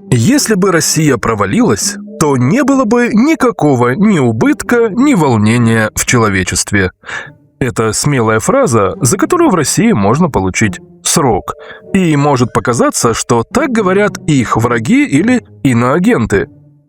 Если бы Россия провалилась, то не было бы никакого ни убытка, ни волнения в человечестве. Это смелая фраза, за которую в России можно получить срок. И может показаться, что так говорят их враги или иноагенты.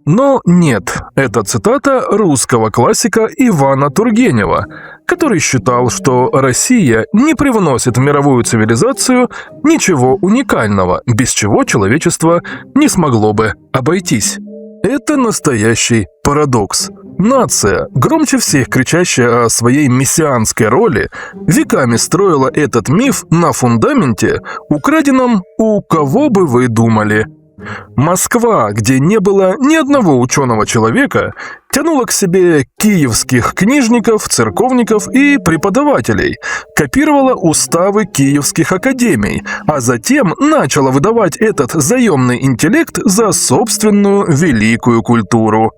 Но нет, это цитата русского классика Ивана Тургенева, который считал, что Россия не привносит в мировую цивилизацию ничего уникального, без чего человечество не смогло бы обойтись. Это настоящий парадокс. Нация, громче всех кричащая о своей мессианской роли, веками строила этот миф на фундаменте, украденном у кого бы вы думали. Москва, где не было ни одного ученого человека, тянула к себе киевских книжников, церковников и преподавателей, копировала уставы киевских академий, а затем начала выдавать этот заемный интеллект за собственную великую культуру.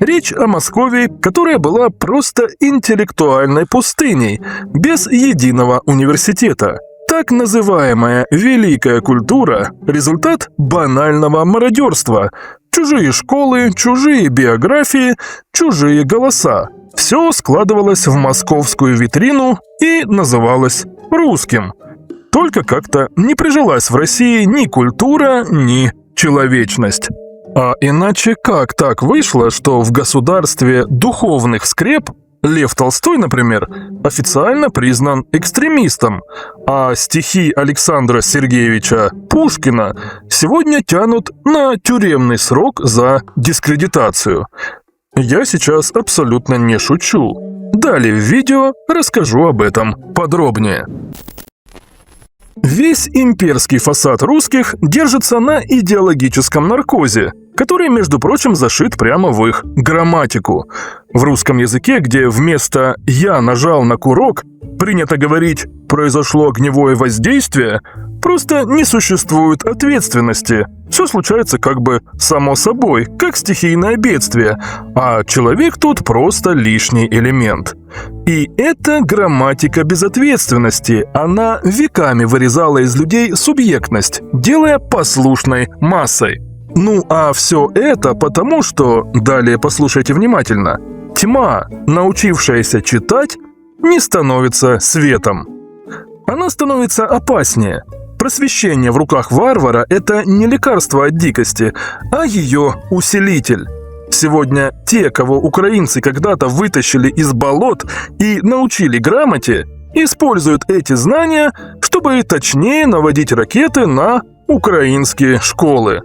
Речь о Москве, которая была просто интеллектуальной пустыней, без единого университета. Так называемая «великая культура» – результат банального мародерства. Чужие школы, чужие биографии, чужие голоса. Все складывалось в московскую витрину и называлось русским. Только как-то не прижилась в России ни культура, ни человечность. А иначе как так вышло, что в государстве духовных скреп Лев Толстой, например, официально признан экстремистом, а стихи Александра Сергеевича Пушкина сегодня тянут на тюремный срок за дискредитацию. Я сейчас абсолютно не шучу. Далее в видео расскажу об этом подробнее. Весь имперский фасад русских держится на идеологическом наркозе, который, между прочим, зашит прямо в их грамматику. В русском языке, где вместо «я нажал на курок» принято говорить «произошло огневое воздействие», просто не существует ответственности. Все случается как бы само собой, как стихийное бедствие, а человек тут просто лишний элемент. И это грамматика безответственности. Она веками вырезала из людей субъектность, делая послушной массой. Ну а все это потому, что, далее послушайте внимательно, тьма, научившаяся читать, не становится светом. Она становится опаснее. Просвещение в руках варвара – это не лекарство от дикости, а ее усилитель. Сегодня те, кого украинцы когда-то вытащили из болот и научили грамоте, используют эти знания, чтобы точнее наводить ракеты на украинские школы.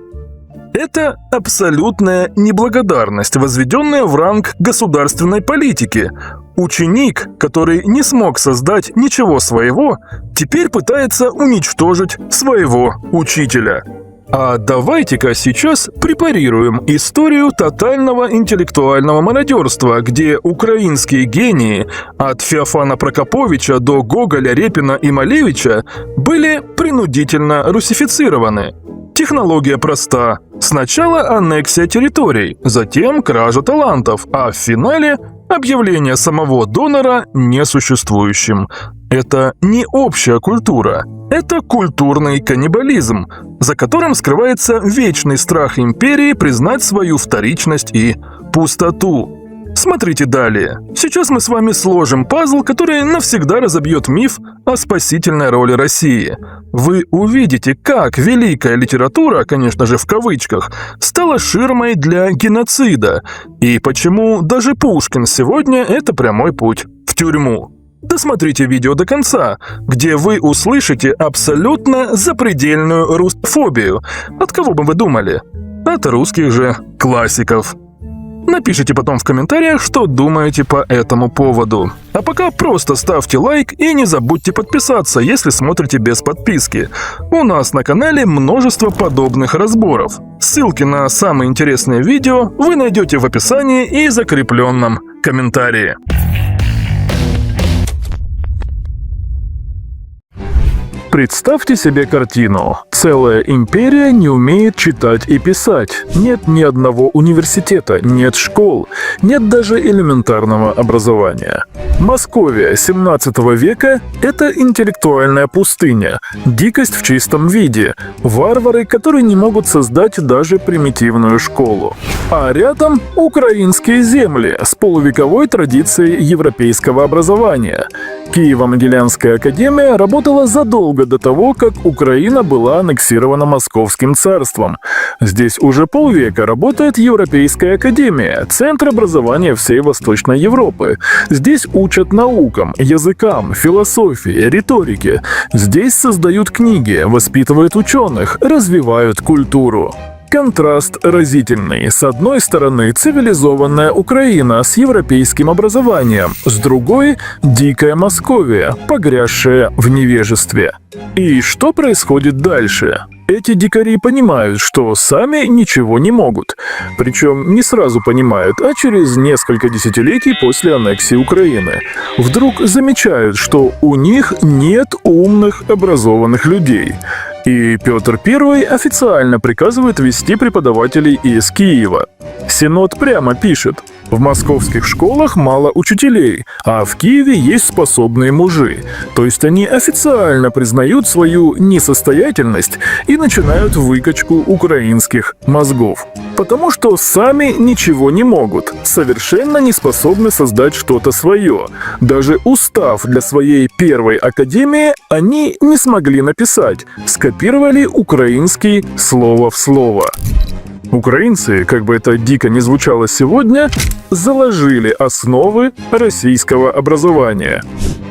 Это абсолютная неблагодарность, возведенная в ранг государственной политики. Ученик, который не смог создать ничего своего, теперь пытается уничтожить своего учителя. А давайте-ка сейчас препарируем историю тотального интеллектуального мародерства, где украинские гении, от Феофана Прокоповича до Гоголя, Репина и Малевича, были принудительно русифицированы. Технология проста. Сначала аннексия территорий, затем кража талантов, а в финале объявление самого донора несуществующим. Это не общая культура. Это культурный каннибализм, за которым скрывается вечный страх империи признать свою вторичность и пустоту. Смотрите далее. Сейчас мы с вами сложим пазл, который навсегда разобьет миф о спасительной роли России. Вы увидите, как великая литература, конечно же в кавычках, стала ширмой для геноцида, и почему даже Пушкин сегодня – это прямой путь в тюрьму. Досмотрите видео до конца, где вы услышите абсолютно запредельную русофобию. От кого бы вы думали? От русских же классиков. Напишите потом в комментариях, что думаете по этому поводу. А пока просто ставьте лайк и не забудьте подписаться, если смотрите без подписки. У нас на канале множество подобных разборов. Ссылки на самые интересные видео вы найдете в описании и закрепленном комментарии. Представьте себе картину. Целая империя не умеет читать и писать. Нет ни одного университета, нет школ, нет даже элементарного образования. Московия 17 века – это интеллектуальная пустыня, дикость в чистом виде, варвары, которые не могут создать даже примитивную школу. А рядом – украинские земли с полувековой традицией европейского образования. Киево-Могилянская академия работала задолго до того, как Украина была аннексирована Московским царством. Здесь уже полвека работает Европейская академия, центр образования всей Восточной Европы. Здесь учат наукам, языкам, философии, риторике. Здесь создают книги, воспитывают ученых, развивают культуру. Контраст разительный. С одной стороны, цивилизованная Украина с европейским образованием, с другой – дикая Московия, погрязшая в невежестве. И что происходит дальше? Эти дикари понимают, что сами ничего не могут. Причем не сразу понимают, а через несколько десятилетий после аннексии Украины. Вдруг замечают, что у них нет умных, образованных людей. И Петр I официально приказывает вести преподавателей из Киева. Синод прямо пишет: в московских школах мало учителей, а в Киеве есть способные мужи. То есть они официально признают свою несостоятельность и начинают выкачку украинских мозгов. Потому что сами ничего не могут, совершенно не способны создать что-то свое. Даже устав для своей первой академии они не смогли написать, скопировали украинский слово в слово. Украинцы, как бы это дико не звучало сегодня, заложили основы российского образования.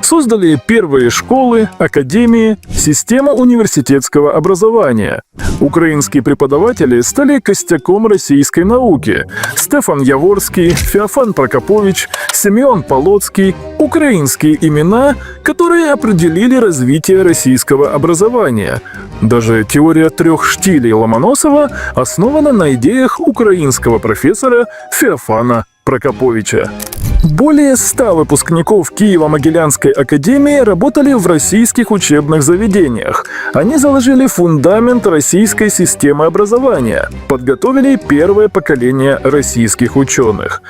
Создали первые школы, академии, систему университетского образования. Украинские преподаватели стали костяком российской науки. Стефан Яворский, Феофан Прокопович, Семен Полоцкий – украинские имена, которые определили развитие российского образования. Даже теория 3 штилей Ломоносова основана на идеях украинского профессора Феофана Прокоповича. Более 100 выпускников Киево-Могилянской академии работали в российских учебных заведениях. Они заложили фундамент российской системы образования, подготовили первое поколение российских ученых.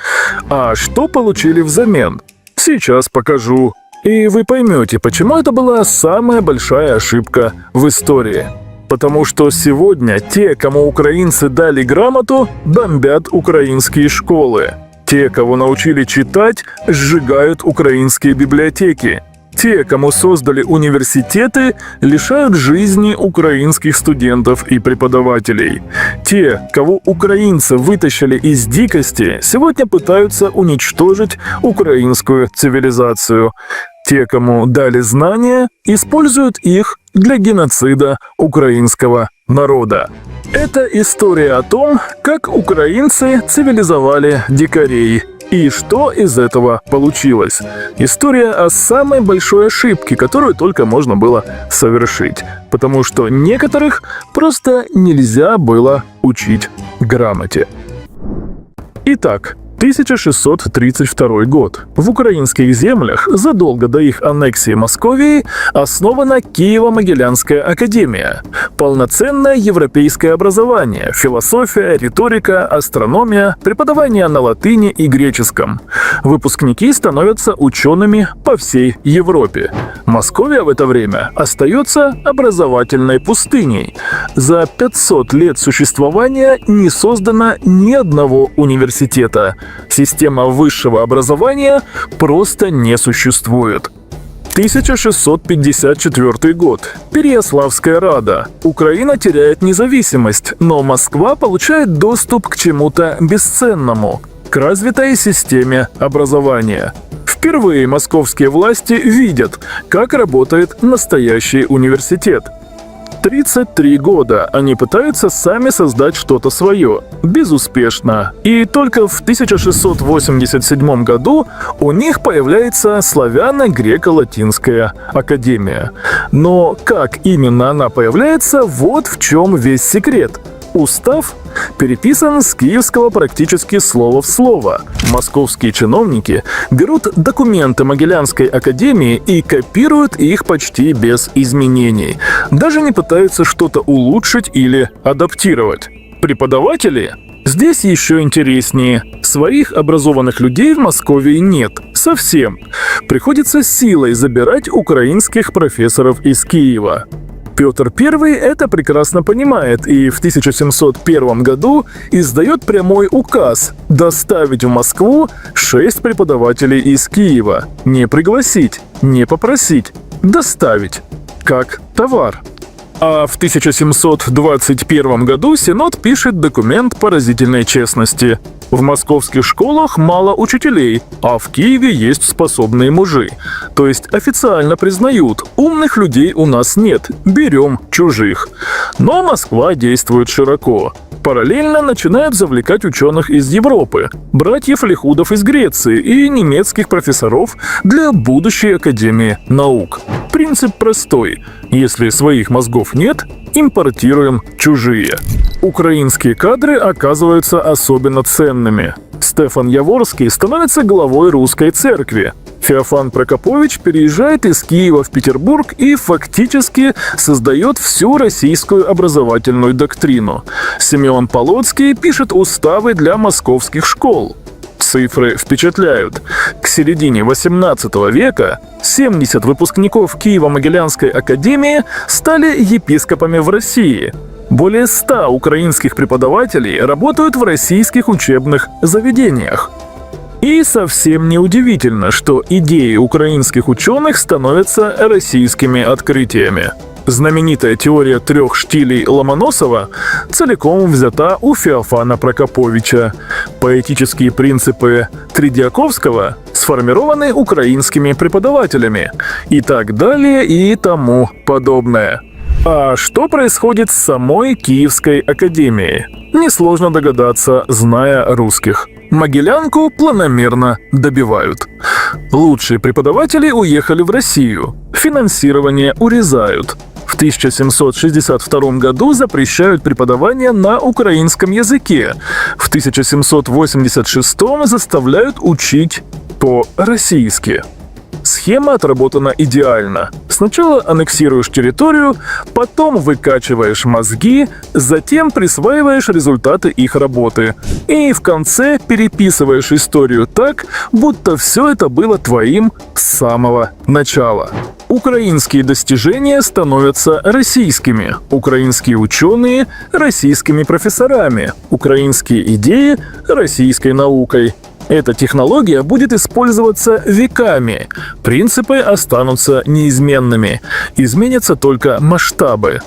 А что получили взамен? Сейчас покажу. И вы поймете, почему это была самая большая ошибка в истории. Потому что сегодня те, кому украинцы дали грамоту, бомбят украинские школы. Те, кого научили читать, сжигают украинские библиотеки. Те, кому создали университеты, лишают жизни украинских студентов и преподавателей. Те, кого украинцы вытащили из дикости, сегодня пытаются уничтожить украинскую цивилизацию. Те, кому дали знания, используют их для геноцида украинского народа. Это история о том, как украинцы цивилизовали дикарей. И что из этого получилось? История о самой большой ошибке, которую только можно было совершить. Потому что некоторых просто нельзя было учить грамоте. Итак, 1632 год. В украинских землях задолго до их аннексии Московии основана Киево-Могилянская академия. Полноценное европейское образование, философия, риторика, астрономия, преподавание на латыни и греческом. Выпускники становятся учеными по всей Европе. Московия в это время остается образовательной пустыней. За 500 лет существования не создано ни одного университета. Система высшего образования просто не существует. 1654 год. Переяславская Рада. Украина теряет независимость, но Москва получает доступ к чему-то бесценному – к развитой системе образования. Впервые московские власти видят, как работает настоящий университет. 33 года они пытаются сами создать что-то свое. Безуспешно. И только в 1687 году у них появляется славяно-греко-латинская академия. Но как именно она появляется, вот в чем весь секрет. Устав переписан с киевского практически слово в слово. Московские чиновники берут документы Могилянской академии и копируют их почти без изменений. Даже не пытаются что-то улучшить или адаптировать. Преподаватели? Здесь еще интереснее. Своих образованных людей в Москве нет. Совсем. Приходится силой забирать украинских профессоров из Киева. Петр I это прекрасно понимает и в 1701 году издает прямой указ доставить в Москву 6 преподавателей из Киева. Не пригласить, не попросить, доставить. Как товар. А в 1721 году Синод пишет документ поразительной честности. В московских школах мало учителей, а в Киеве есть способные мужи. То есть официально признают, умных людей у нас нет, берем чужих. Но Москва действует широко. Параллельно начинают завлекать ученых из Европы, братьев Лихудов из Греции и немецких профессоров для будущей Академии наук. Принцип простой. Если своих мозгов нет, импортируем чужие. Украинские кадры оказываются особенно ценными. Стефан Яворский становится главой русской церкви. Феофан Прокопович переезжает из Киева в Петербург и фактически создает всю российскую образовательную доктрину. Симеон Полоцкий пишет уставы для московских школ. Цифры впечатляют. К середине 18 века 70 выпускников Киево-Могилянской академии стали епископами в России. Более 100 украинских преподавателей работают в российских учебных заведениях. И совсем не удивительно, что идеи украинских ученых становятся российскими открытиями. Знаменитая теория 3 штилей Ломоносова целиком взята у Феофана Прокоповича. Поэтические принципы Тредиаковского сформированы украинскими преподавателями. И так далее и тому подобное. А что происходит с самой Киевской академией? Несложно догадаться, зная русских. Могилянку планомерно добивают. Лучшие преподаватели уехали в Россию. Финансирование урезают. В 1762 году запрещают преподавание на украинском языке. В 1786 заставляют учить по-российски. Схема отработана идеально. Сначала аннексируешь территорию, потом выкачиваешь мозги, затем присваиваешь результаты их работы. И в конце переписываешь историю так, будто все это было твоим с самого начала. Украинские достижения становятся российскими, украинские ученые – российскими профессорами, украинские идеи – российской наукой. Эта технология будет использоваться веками. Принципы останутся неизменными. Изменятся только масштабы.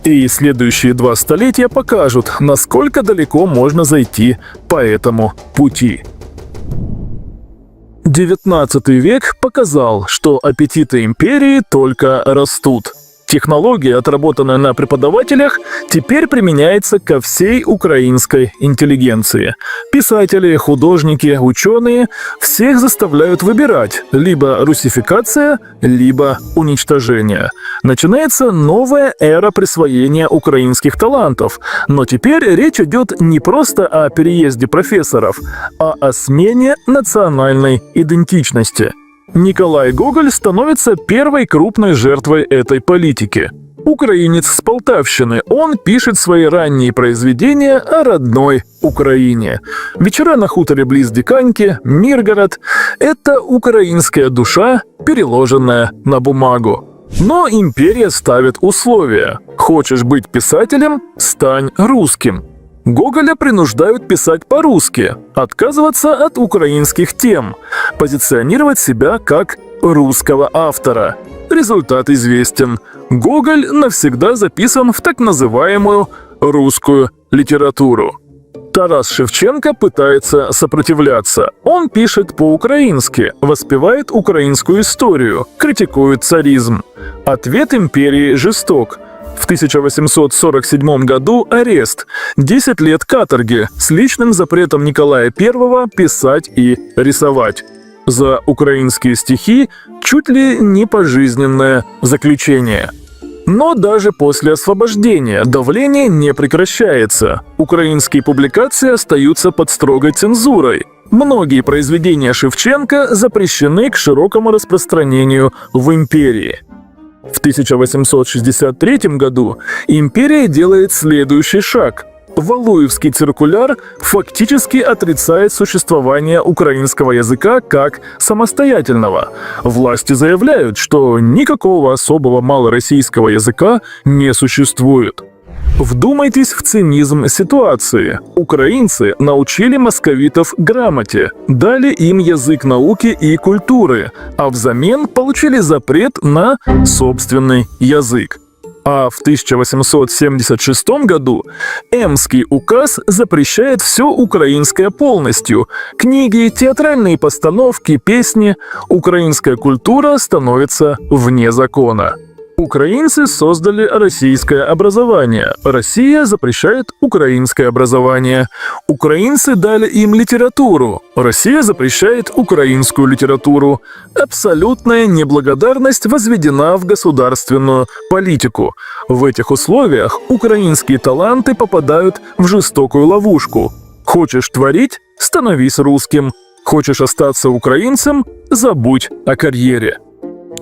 И следующие 2 столетия покажут, насколько далеко можно зайти по этому пути. 19 век показал, что аппетиты империи только растут. Технология, отработанная на преподавателях, теперь применяется ко всей украинской интеллигенции. Писатели, художники, ученые – всех заставляют выбирать либо русификация, либо уничтожение. Начинается новая эра присвоения украинских талантов, но теперь речь идет не просто о переезде профессоров, а о смене национальной идентичности. Николай Гоголь становится первой крупной жертвой этой политики. Украинец с Полтавщины, он пишет свои ранние произведения о родной Украине. «Вечера на хуторе близ Диканьки», «Миргород» — это украинская душа, переложенная на бумагу. Но империя ставит условия. Хочешь быть писателем – стань русским. Гоголя принуждают писать по-русски, отказываться от украинских тем, позиционировать себя как русского автора. Результат известен. Гоголь навсегда записан в так называемую русскую литературу. Тарас Шевченко пытается сопротивляться. Он пишет по-украински, воспевает украинскую историю, критикует царизм. Ответ империи жесток. В 1847 году арест, 10 лет каторги с личным запретом Николая I писать и рисовать. За украинские стихи чуть ли не пожизненное заключение. Но даже после освобождения давление не прекращается. Украинские публикации остаются под строгой цензурой. Многие произведения Шевченко запрещены к широкому распространению в империи. В 1863 году империя делает следующий шаг. Валуевский циркуляр фактически отрицает существование украинского языка как самостоятельного. Власти заявляют, что никакого особого малороссийского языка не существует. Вдумайтесь в цинизм ситуации. Украинцы научили московитов грамоте, дали им язык науки и культуры, а взамен получили запрет на собственный язык. А в 1876 году Эмский указ запрещает все украинское полностью. Книги, театральные постановки, песни. Украинская культура становится вне закона. Украинцы создали российское образование. Россия запрещает украинское образование. Украинцы дали им литературу. Россия запрещает украинскую литературу. Абсолютная неблагодарность возведена в государственную политику. В этих условиях украинские таланты попадают в жестокую ловушку. Хочешь творить – становись русским. Хочешь остаться украинцем – забудь о карьере.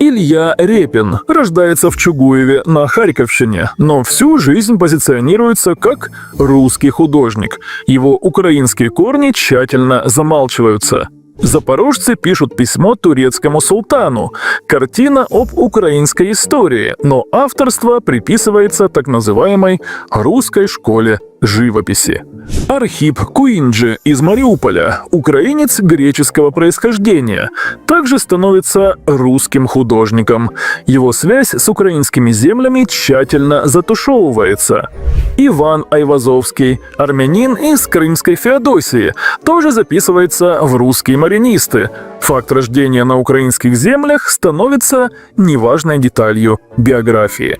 Илья Репин рождается в Чугуеве на Харьковщине, но всю жизнь позиционируется как русский художник. Его украинские корни тщательно замалчиваются. Запорожцы пишут письмо турецкому султану. Картина об украинской истории, но авторство приписывается так называемой «русской школе живописи». Архип Куинджи из Мариуполя, украинец греческого происхождения, также становится русским художником. Его связь с украинскими землями тщательно затушевывается. Иван Айвазовский, армянин из Крымской Феодосии, тоже записывается в русские маринисты. Факт рождения на украинских землях становится неважной деталью биографии.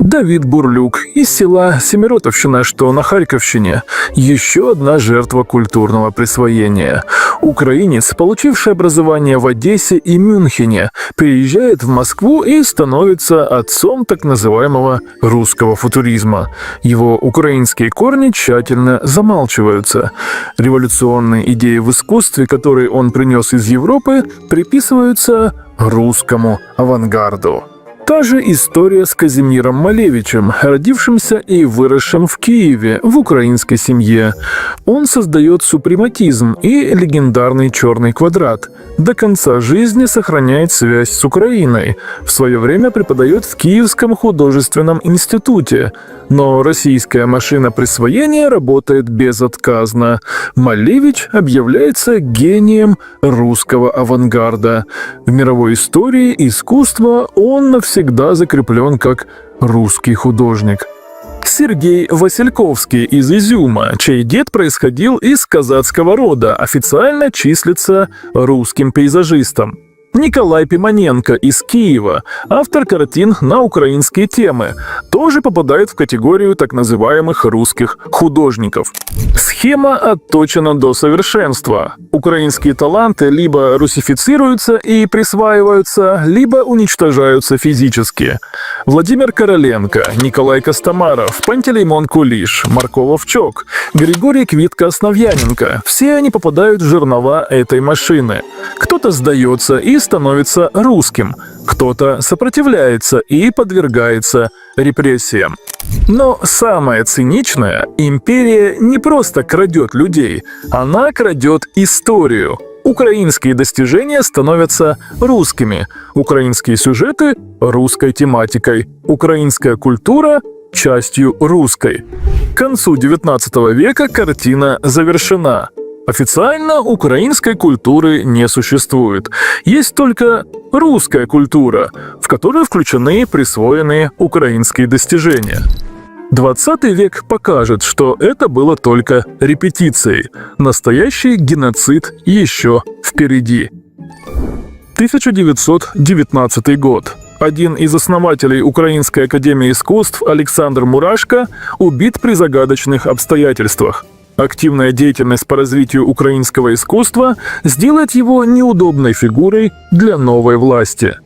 Давид Бурлюк из села Семиротовщина, что на Харьковщине, еще одна жертва культурного присвоения. Украинец, получивший образование в Одессе и Мюнхене, переезжает в Москву и становится отцом так называемого русского футуризма. Его украинские корни тщательно замалчиваются. Революционные идеи в искусстве, которые он принес из Европы, приписываются русскому авангарду. Та же история с Казимиром Малевичем, родившимся и выросшим в Киеве в украинской семье. Он создает супрематизм и легендарный «Черный квадрат». До конца жизни сохраняет связь с Украиной. В свое время преподает в Киевском художественном институте. Но российская машина присвоения работает безотказно. Малевич объявляется гением русского авангарда. В мировой истории искусства он навсегда закреплен как русский художник. Сергей Васильковский из Изюма, чей дед происходил из казацкого рода, официально числится русским пейзажистом. Николай Пимоненко из Киева, автор картин на украинские темы, тоже попадает в категорию так называемых русских художников. Схема отточена до совершенства. Украинские таланты либо русифицируются и присваиваются, либо уничтожаются физически. Владимир Короленко, Николай Костомаров, Пантелеймон Кулиш, Марко Вовчок, Григорий Квитко-Основьяненко – все они попадают в жернова этой машины. Кто-то сдается и становится русским, кто-то сопротивляется и подвергается репрессиям. Но самое циничное – империя не просто крадет людей, она крадет историю. Украинские достижения становятся русскими, украинские сюжеты – русской тематикой, украинская культура – частью русской. К концу XIX века картина завершена. Официально украинской культуры не существует. Есть только русская культура, в которую включены присвоенные украинские достижения. 20 век покажет, что это было только репетицией. Настоящий геноцид еще впереди. 1919 год. Один из основателей Украинской академии искусств Александр Мурашко убит при загадочных обстоятельствах. Активная деятельность по развитию украинского искусства сделает его неудобной фигурой для новой власти.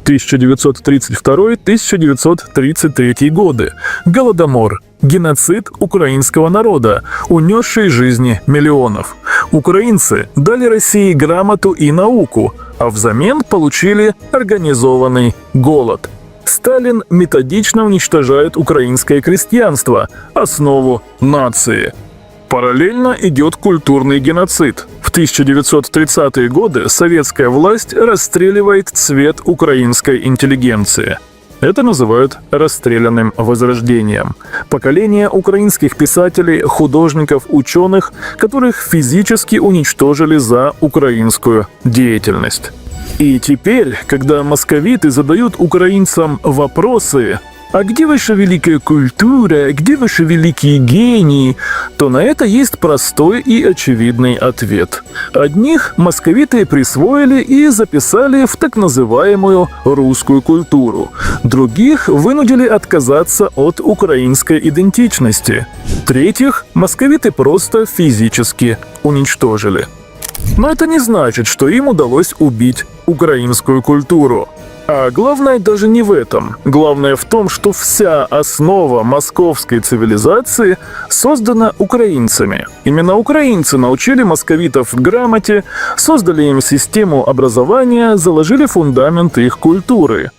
1932-1933 годы. Голодомор. Геноцид украинского народа, унесший жизни миллионов. Украинцы дали России грамоту и науку, а взамен получили организованный голод. Сталин методично уничтожает украинское крестьянство, основу нации. Параллельно идет культурный геноцид. В 1930-е годы советская власть расстреливает цвет украинской интеллигенции. Это называют расстрелянным возрождением. Поколение украинских писателей, художников, ученых, которых физически уничтожили за украинскую деятельность. И теперь, когда московиты задают украинцам вопросы «А где ваша великая культура? Где ваши великие гении?», то на это есть простой и очевидный ответ. Одних московиты присвоили и записали в так называемую русскую культуру. Других вынудили отказаться от украинской идентичности. Третьих московиты просто физически уничтожили. Но это не значит, что им удалось убить украинскую культуру. А главное даже не в этом. Главное в том, что вся основа московской цивилизации создана украинцами. Именно украинцы научили московитов грамоте, создали им систему образования, заложили фундамент их культуры.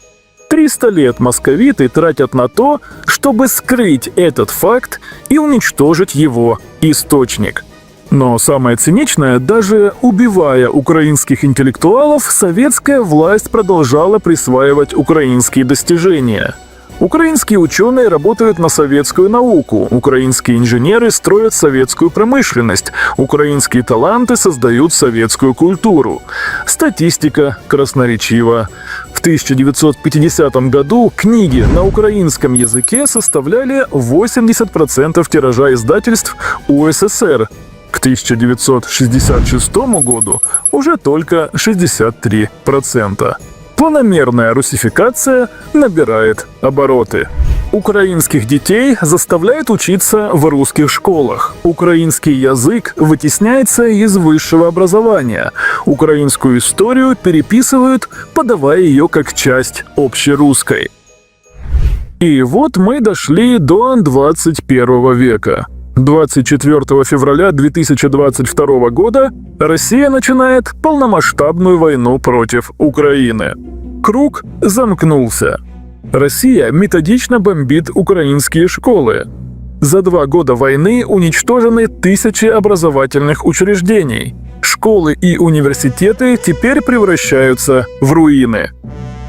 300 лет московиты тратят на то, чтобы скрыть этот факт и уничтожить его источник. Но самое циничное, даже убивая украинских интеллектуалов, советская власть продолжала присваивать украинские достижения. Украинские ученые работают на советскую науку, украинские инженеры строят советскую промышленность, украинские таланты создают советскую культуру. Статистика красноречива. В 1950 году книги на украинском языке составляли 80% тиража издательств УССР. К 1966 году уже только 63%. Планомерная русификация набирает обороты. Украинских детей заставляют учиться в русских школах. Украинский язык вытесняется из высшего образования. Украинскую историю переписывают, подавая ее как часть общерусской. И вот мы дошли до 21 века. 24 февраля 2022 года Россия начинает полномасштабную войну против Украины. Круг замкнулся. Россия методично бомбит украинские школы. За 2 года войны уничтожены тысячи образовательных учреждений. Школы и университеты теперь превращаются в руины.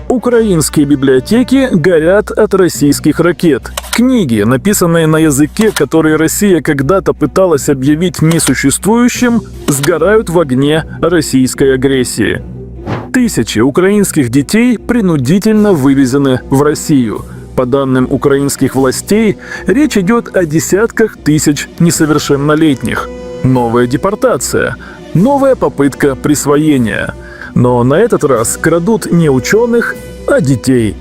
Украинские библиотеки горят от российских ракет. Книги, написанные на языке, который Россия когда-то пыталась объявить несуществующим, сгорают в огне российской агрессии. Тысячи украинских детей принудительно вывезены в Россию. По данным украинских властей, речь идет о десятках тысяч несовершеннолетних. Новая депортация, новая попытка присвоения. Но на этот раз крадут не ученых, а детей.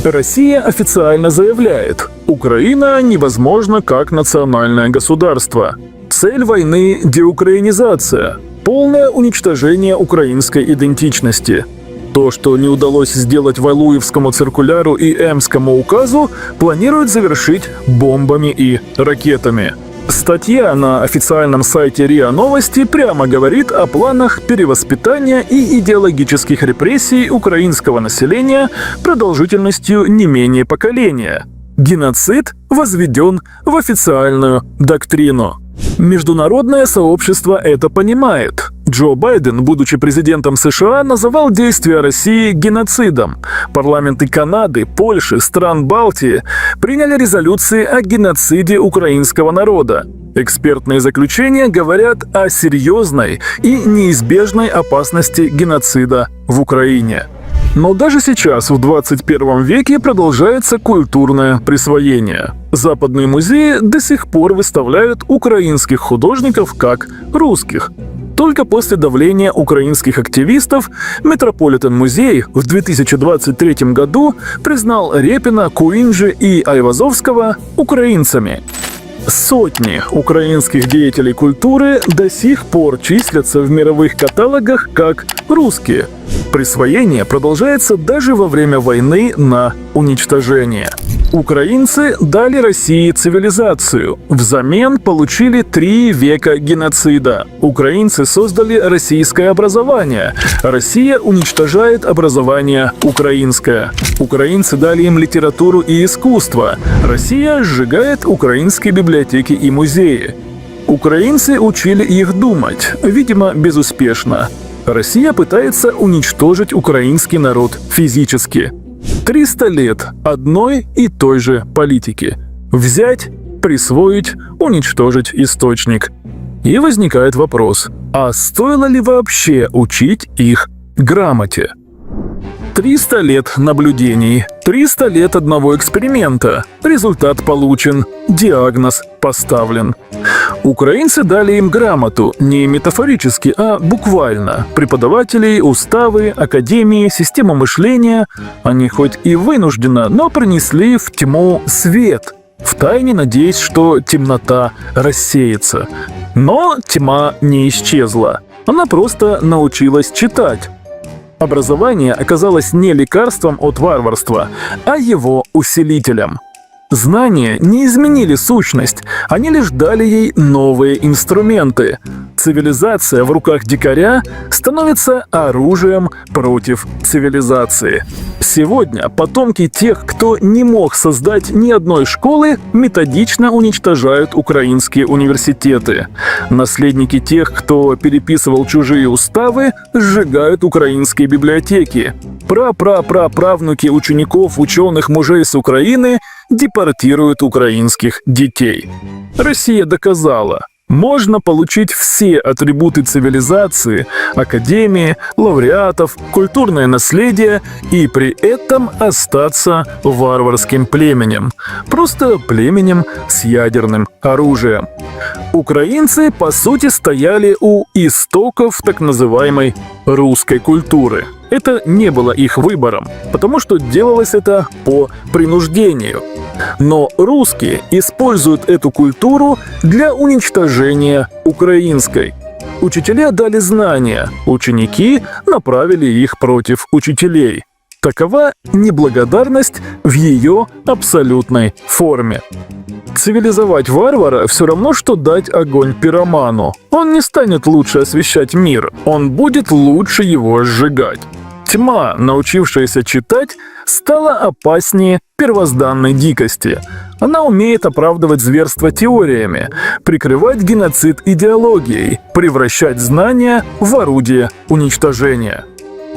Россия официально заявляет: Украина невозможна как национальное государство. Цель войны – деукраинизация, полное уничтожение украинской идентичности. То, что не удалось сделать Валуевскому циркуляру и Эмскому указу, планируют завершить бомбами и ракетами. Статья на официальном сайте РИА Новости прямо говорит о планах перевоспитания и идеологических репрессий украинского населения продолжительностью не менее поколения. Геноцид возведен в официальную доктрину. Международное сообщество это понимает. Джо Байден, будучи президентом США, называл действия России геноцидом. Парламенты Канады, Польши, стран Балтии приняли резолюции о геноциде украинского народа. Экспертные заключения говорят о серьезной и неизбежной опасности геноцида в Украине. Но даже сейчас, в 21 веке, продолжается культурное присвоение. Западные музеи до сих пор выставляют украинских художников как русских. Только после давления украинских активистов Метрополитен-музей в 2023 году признал Репина, Куинджи и Айвазовского украинцами. Сотни украинских деятелей культуры до сих пор числятся в мировых каталогах как русские. Присвоение продолжается даже во время войны на уничтожение. Украинцы дали России цивилизацию, взамен получили 3 века геноцида. Украинцы создали российское образование. Россия уничтожает образование украинское. Украинцы дали им литературу и искусство. Россия сжигает украинские библиотеки и музеи. Украинцы учили их думать, видимо, безуспешно. Россия пытается уничтожить украинский народ физически. 300 лет одной и той же политики. Взять, присвоить, уничтожить источник. И возникает вопрос, а стоило ли вообще учить их грамоте? 300 лет наблюдений, 300 лет одного эксперимента. Результат получен, диагноз поставлен. Украинцы дали им грамоту не метафорически, а буквально. Преподавателей, уставы, академии, систему мышления. Они хоть и вынужденно, но принесли в тьму свет, втайне надеясь, что темнота рассеется. Но тьма не исчезла. Она просто научилась читать. Образование оказалось не лекарством от варварства, а его усилителем. Знания не изменили сущность, они лишь дали ей новые инструменты. Цивилизация в руках дикаря становится оружием против цивилизации. Сегодня потомки тех, кто не мог создать ни одной школы, методично уничтожают украинские университеты. Наследники тех, кто переписывал чужие уставы, сжигают украинские библиотеки. Правнуки учеников ученых мужей с Украины депортируют украинских детей. Россия доказала, можно получить все атрибуты цивилизации, академии, лауреатов, культурное наследие и при этом остаться варварским племенем. Просто племенем с ядерным оружием. Украинцы, по сути, стояли у истоков так называемой русской культуры. Это не было их выбором, потому что делалось это по принуждению. Но русские используют эту культуру для уничтожения украинской. Учителя дали знания, ученики направили их против учителей. Такова неблагодарность в ее абсолютной форме. Цивилизовать варвара все равно, что дать огонь пироману. Он не станет лучше освещать мир, он будет лучше его сжигать. Тьма, научившаяся читать, стала опаснее первозданной дикости. Она умеет оправдывать зверство теориями, прикрывать геноцид идеологией, превращать знания в орудие уничтожения.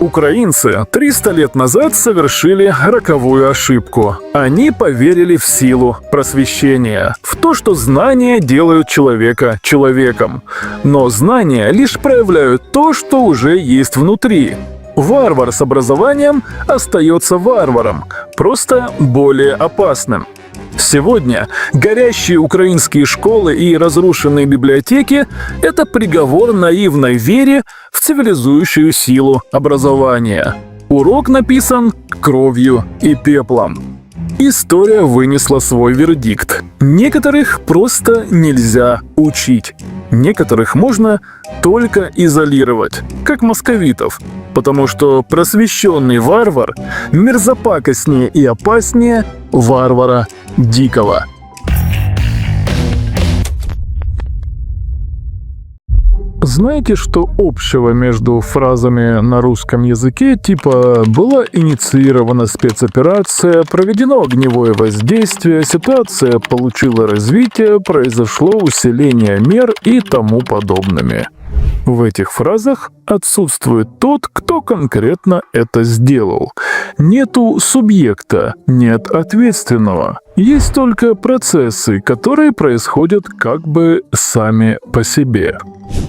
Украинцы 300 лет назад совершили роковую ошибку. Они поверили в силу просвещения, в то, что знания делают человека человеком. Но знания лишь проявляют то, что уже есть внутри. Варвар с образованием остается варваром, просто более опасным. Сегодня горящие украинские школы и разрушенные библиотеки – это приговор наивной вере в цивилизующую силу образования. Урок написан кровью и пеплом. История вынесла свой вердикт. Некоторых просто нельзя учить. Некоторых можно только изолировать, как московитов, потому что просвещенный варвар мерзопакостнее и опаснее варвара дикого. Знаете, что общего между фразами на русском языке типа «была инициирована спецоперация», «проведено огневое воздействие», «ситуация получила развитие», «произошло усиление мер» и тому подобными? В этих фразах отсутствует тот, кто конкретно это сделал. Нету субъекта, нет ответственного. Есть только процессы, которые происходят как бы сами по себе.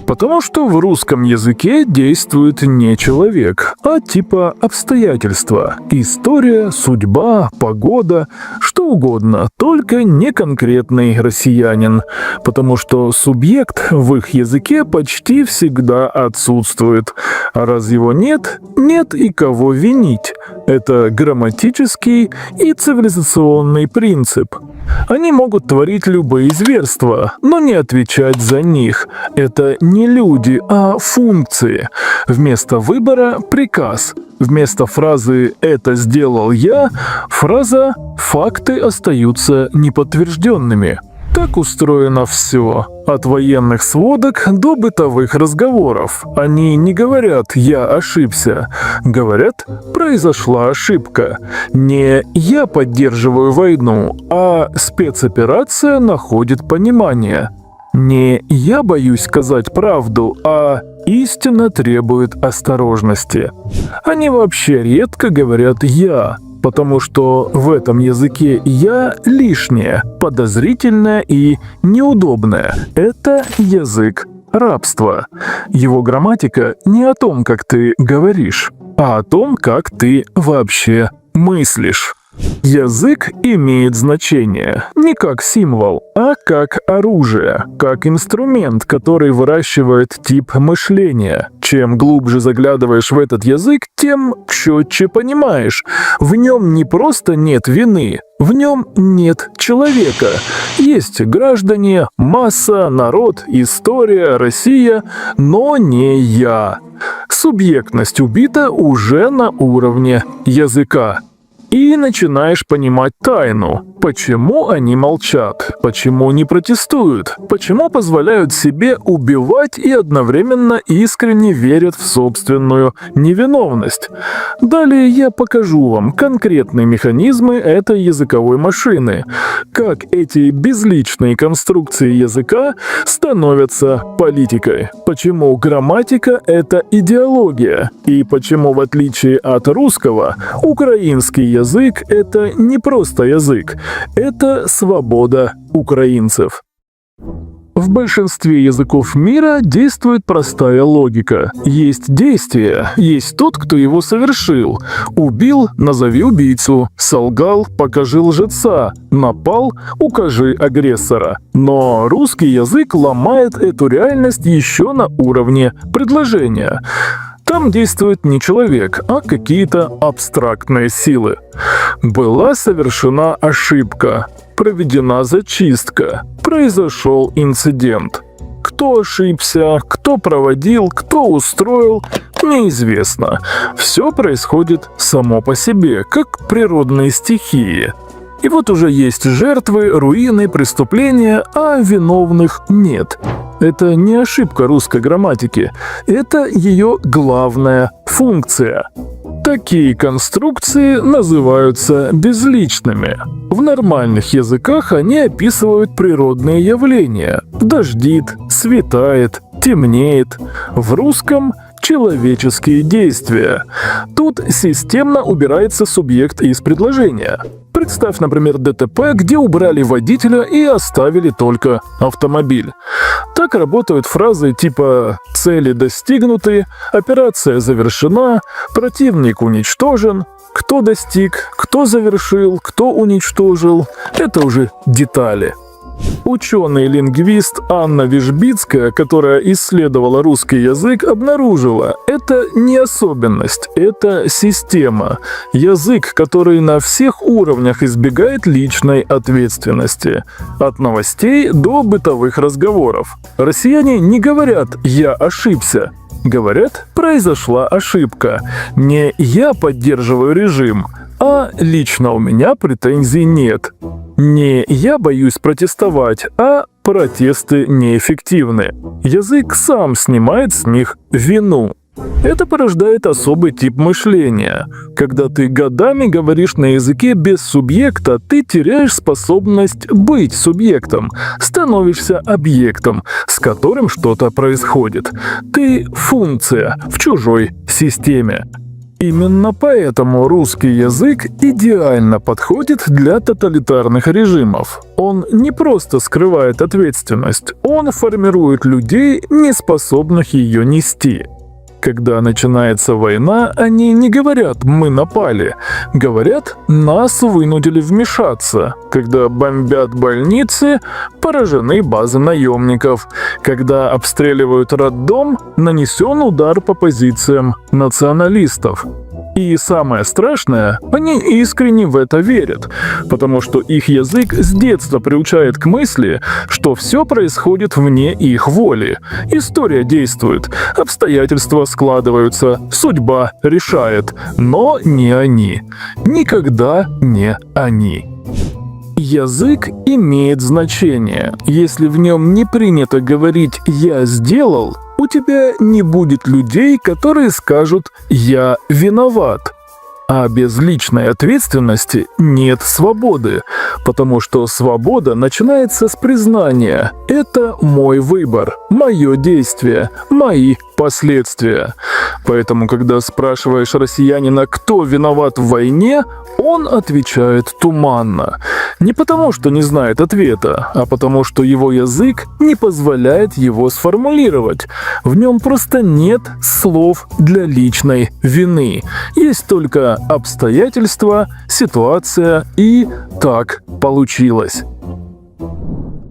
Потому что в русском языке действует не человек, а типа обстоятельства. История, судьба, погода, что угодно, только не конкретный россиянин. Потому что субъект в их языке почти всегда отсутствует. А раз его нет, нет и кого винить. Это грамматический и цивилизационный принцип. Они могут творить любые зверства, но не отвечать за них. Это не люди, а функции. Вместо выбора – приказ. Вместо фразы «это сделал я» – фраза «факты остаются неподтвержденными». Так устроено все. От военных сводок до бытовых разговоров. Они не говорят «я ошибся», говорят «произошла ошибка». Не «я поддерживаю войну», а «спецоперация находит понимание». Не «я боюсь сказать правду», а «истина требует осторожности». Они вообще редко говорят «я», потому что в этом языке «я» лишнее, подозрительное и неудобное. Это язык рабства. Его грамматика не о том, как ты говоришь, а о том, как ты вообще мыслишь. Язык имеет значение не как символ, а как оружие, как инструмент, который выращивает тип мышления. Чем глубже заглядываешь в этот язык, тем четче понимаешь. В нем не просто нет вины, в нем нет человека. Есть граждане, масса, народ, история, Россия, но не я. Субъектность убита уже на уровне языка. И начинаешь понимать тайну. Почему они молчат? Почему не протестуют? Почему позволяют себе убивать и одновременно искренне верят в собственную невиновность? Далее я покажу вам конкретные механизмы этой языковой машины. Как эти безличные конструкции языка становятся политикой. Почему грамматика – это идеология. И почему, в отличие от русского, украинский язык – это не просто язык, это свобода украинцев. В большинстве языков мира действует простая логика. Есть действие, есть тот, кто его совершил. Убил – назови убийцу. Солгал – покажи лжеца. Напал – укажи агрессора. Но русский язык ломает эту реальность еще на уровне предложения. Там действует не человек, а какие-то абстрактные силы. Была совершена ошибка, проведена зачистка, произошел инцидент. Кто ошибся, кто проводил, кто устроил, неизвестно. Все происходит само по себе, как природные стихии. И вот уже есть жертвы, руины, преступления, а виновных нет. Это не ошибка русской грамматики, это ее главная функция. Такие конструкции называются безличными. В нормальных языках они описывают природные явления. Дождит, светает, темнеет. В русском – человеческие действия. Тут системно убирается субъект из предложения. Представь, например, ДТП, где убрали водителя и оставили только автомобиль. Так работают фразы типа «цели достигнуты», «операция завершена», «противник уничтожен», «кто достиг», «кто завершил», «кто уничтожил». Это уже детали. Ученый-лингвист Анна Вишбицкая, которая исследовала русский язык, обнаружила, это не особенность, это система. Язык, который на всех уровнях избегает личной ответственности. От новостей до бытовых разговоров. Россияне не говорят «я ошибся». Говорят «произошла ошибка». Не «я поддерживаю режим», а «лично у меня претензий нет». Не «я боюсь протестовать», а «протесты неэффективны». Язык сам снимает с них вину. Это порождает особый тип мышления. Когда ты годами говоришь на языке без субъекта, ты теряешь способность быть субъектом, становишься объектом, с которым что-то происходит. Ты функция в чужой системе. Именно поэтому русский язык идеально подходит для тоталитарных режимов. Он не просто скрывает ответственность, он формирует людей, не способных ее нести. Когда начинается война, они не говорят «мы напали», говорят «нас вынудили вмешаться». Когда бомбят больницы, поражены базы наемников. Когда обстреливают роддом, нанесен удар по позициям националистов. И самое страшное, они искренне в это верят, потому что их язык с детства приучает к мысли, что все происходит вне их воли. История действует, обстоятельства складываются, судьба решает, но не они. Никогда не они. Язык имеет значение. Если в нем не принято говорить «я сделал», у тебя не будет людей, которые скажут «я виноват». А без личной ответственности нет свободы, потому что свобода начинается с признания «это мой выбор, мое действие, мои последствия». Поэтому, когда спрашиваешь россиянина, кто виноват в войне, он отвечает туманно. Не потому, что не знает ответа, а потому, что его язык не позволяет его сформулировать. В нем просто нет слов для личной вины. Есть только обстоятельства, ситуация и «так получилось».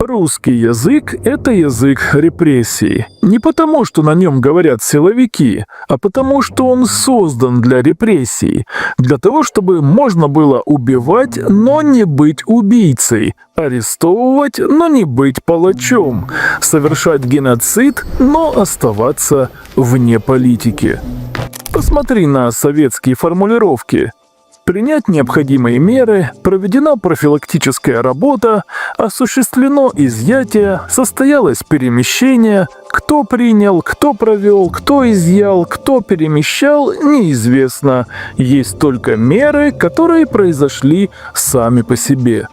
Русский язык – это язык репрессий. Не потому, что на нем говорят силовики, а потому, что он создан для репрессий. Для того, чтобы можно было убивать, но не быть убийцей, арестовывать, но не быть палачом, совершать геноцид, но оставаться вне политики. Посмотри на советские формулировки. Принять необходимые меры, проведена профилактическая работа, осуществлено изъятие, состоялось перемещение, кто принял, кто провел, кто изъял, кто перемещал, неизвестно. Есть только меры, которые произошли сами по себе.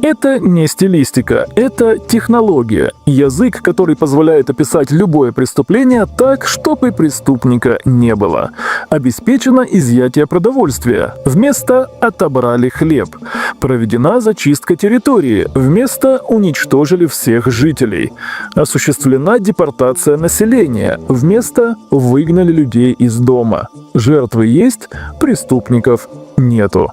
Это не стилистика, это технология, язык, который позволяет описать любое преступление так, чтобы преступника не было. Обеспечено изъятие продовольствия, вместо «отобрали хлеб». Проведена зачистка территории, вместо «уничтожили всех жителей». Осуществлена депортация населения, вместо «выгнали людей из дома». Жертвы есть, преступников нету.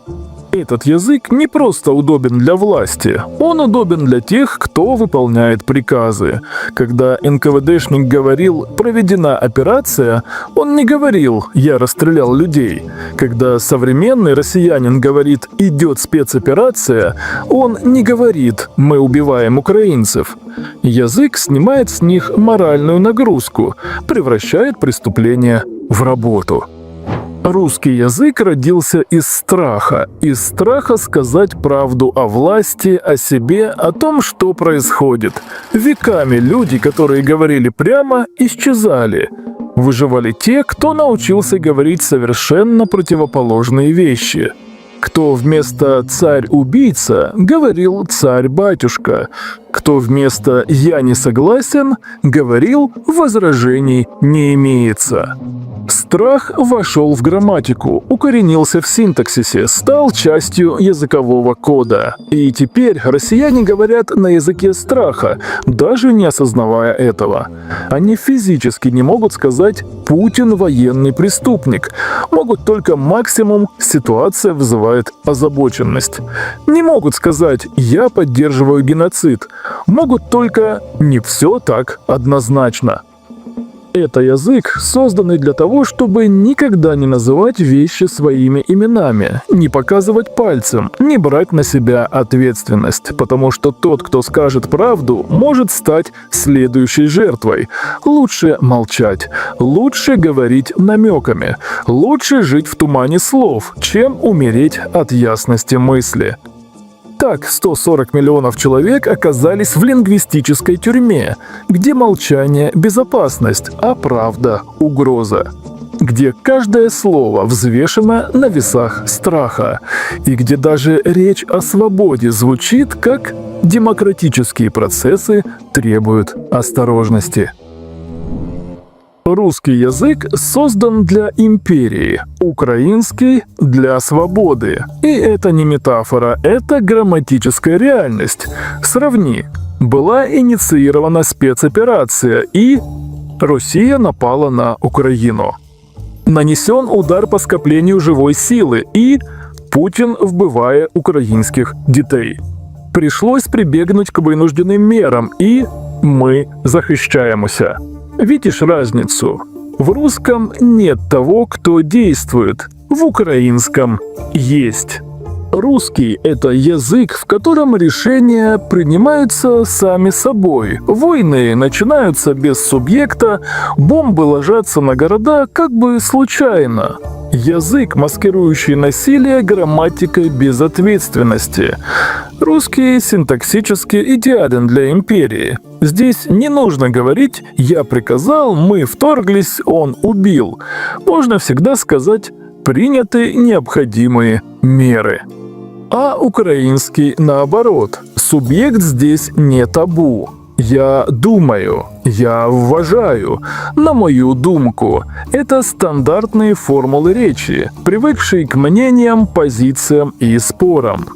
Этот язык не просто удобен для власти, он удобен для тех, кто выполняет приказы. Когда НКВДшник говорил «проведена операция», он не говорил «я расстрелял людей». Когда современный россиянин говорит «идет спецоперация», он не говорит «мы убиваем украинцев». Язык снимает с них моральную нагрузку, превращает преступление в работу. Русский язык родился из страха сказать правду о власти, о себе, о том, что происходит. Веками люди, которые говорили прямо, исчезали. Выживали те, кто научился говорить совершенно противоположные вещи. Кто вместо «царь-убийца» говорил «царь-батюшка», кто вместо «я не согласен» говорил «возражений не имеется». Страх вошел в грамматику, укоренился в синтаксисе, стал частью языкового кода. И теперь россияне говорят на языке страха, даже не осознавая этого. Они физически не могут сказать «Путин военный преступник». Могут только максимум «ситуация вызывает озабоченность». Не могут сказать «я поддерживаю геноцид». Могут только «не все так однозначно». Это язык, созданный для того, чтобы никогда не называть вещи своими именами, не показывать пальцем, не брать на себя ответственность, потому что тот, кто скажет правду, может стать следующей жертвой. Лучше молчать, лучше говорить намеками, лучше жить в тумане слов, чем умереть от ясности мысли. Так 140 миллионов человек оказались в лингвистической тюрьме, где молчание – безопасность, а правда – угроза. Где каждое слово взвешено на весах страха, и где даже речь о свободе звучит как «демократические процессы требуют осторожности». Русский язык создан для империи, украинский – для свободы. И это не метафора, это грамматическая реальность. Сравни. Была инициирована спецоперация, и Россия напала на Украину. Нанесен удар по скоплению живой силы, и Путин вбиває українських дітей. Пришлось прибегнуть к вынужденным мерам, и мы захищаемся. Видишь разницу? В русском нет того, кто действует. В украинском есть. Русский – это язык, в котором решения принимаются сами собой. Войны начинаются без субъекта, бомбы ложатся на города как бы случайно. Язык, маскирующий насилие грамматикой безответственности. Русский синтаксически идеален для империи. Здесь не нужно говорить «я приказал», «мы вторглись», «он убил». Можно всегда сказать «приняты необходимые меры». А украинский наоборот. Субъект здесь не табу. Я думаю, я вважаю, на мою думку. Это стандартные формулы речи, привыкшие к мнениям, позициям и спорам.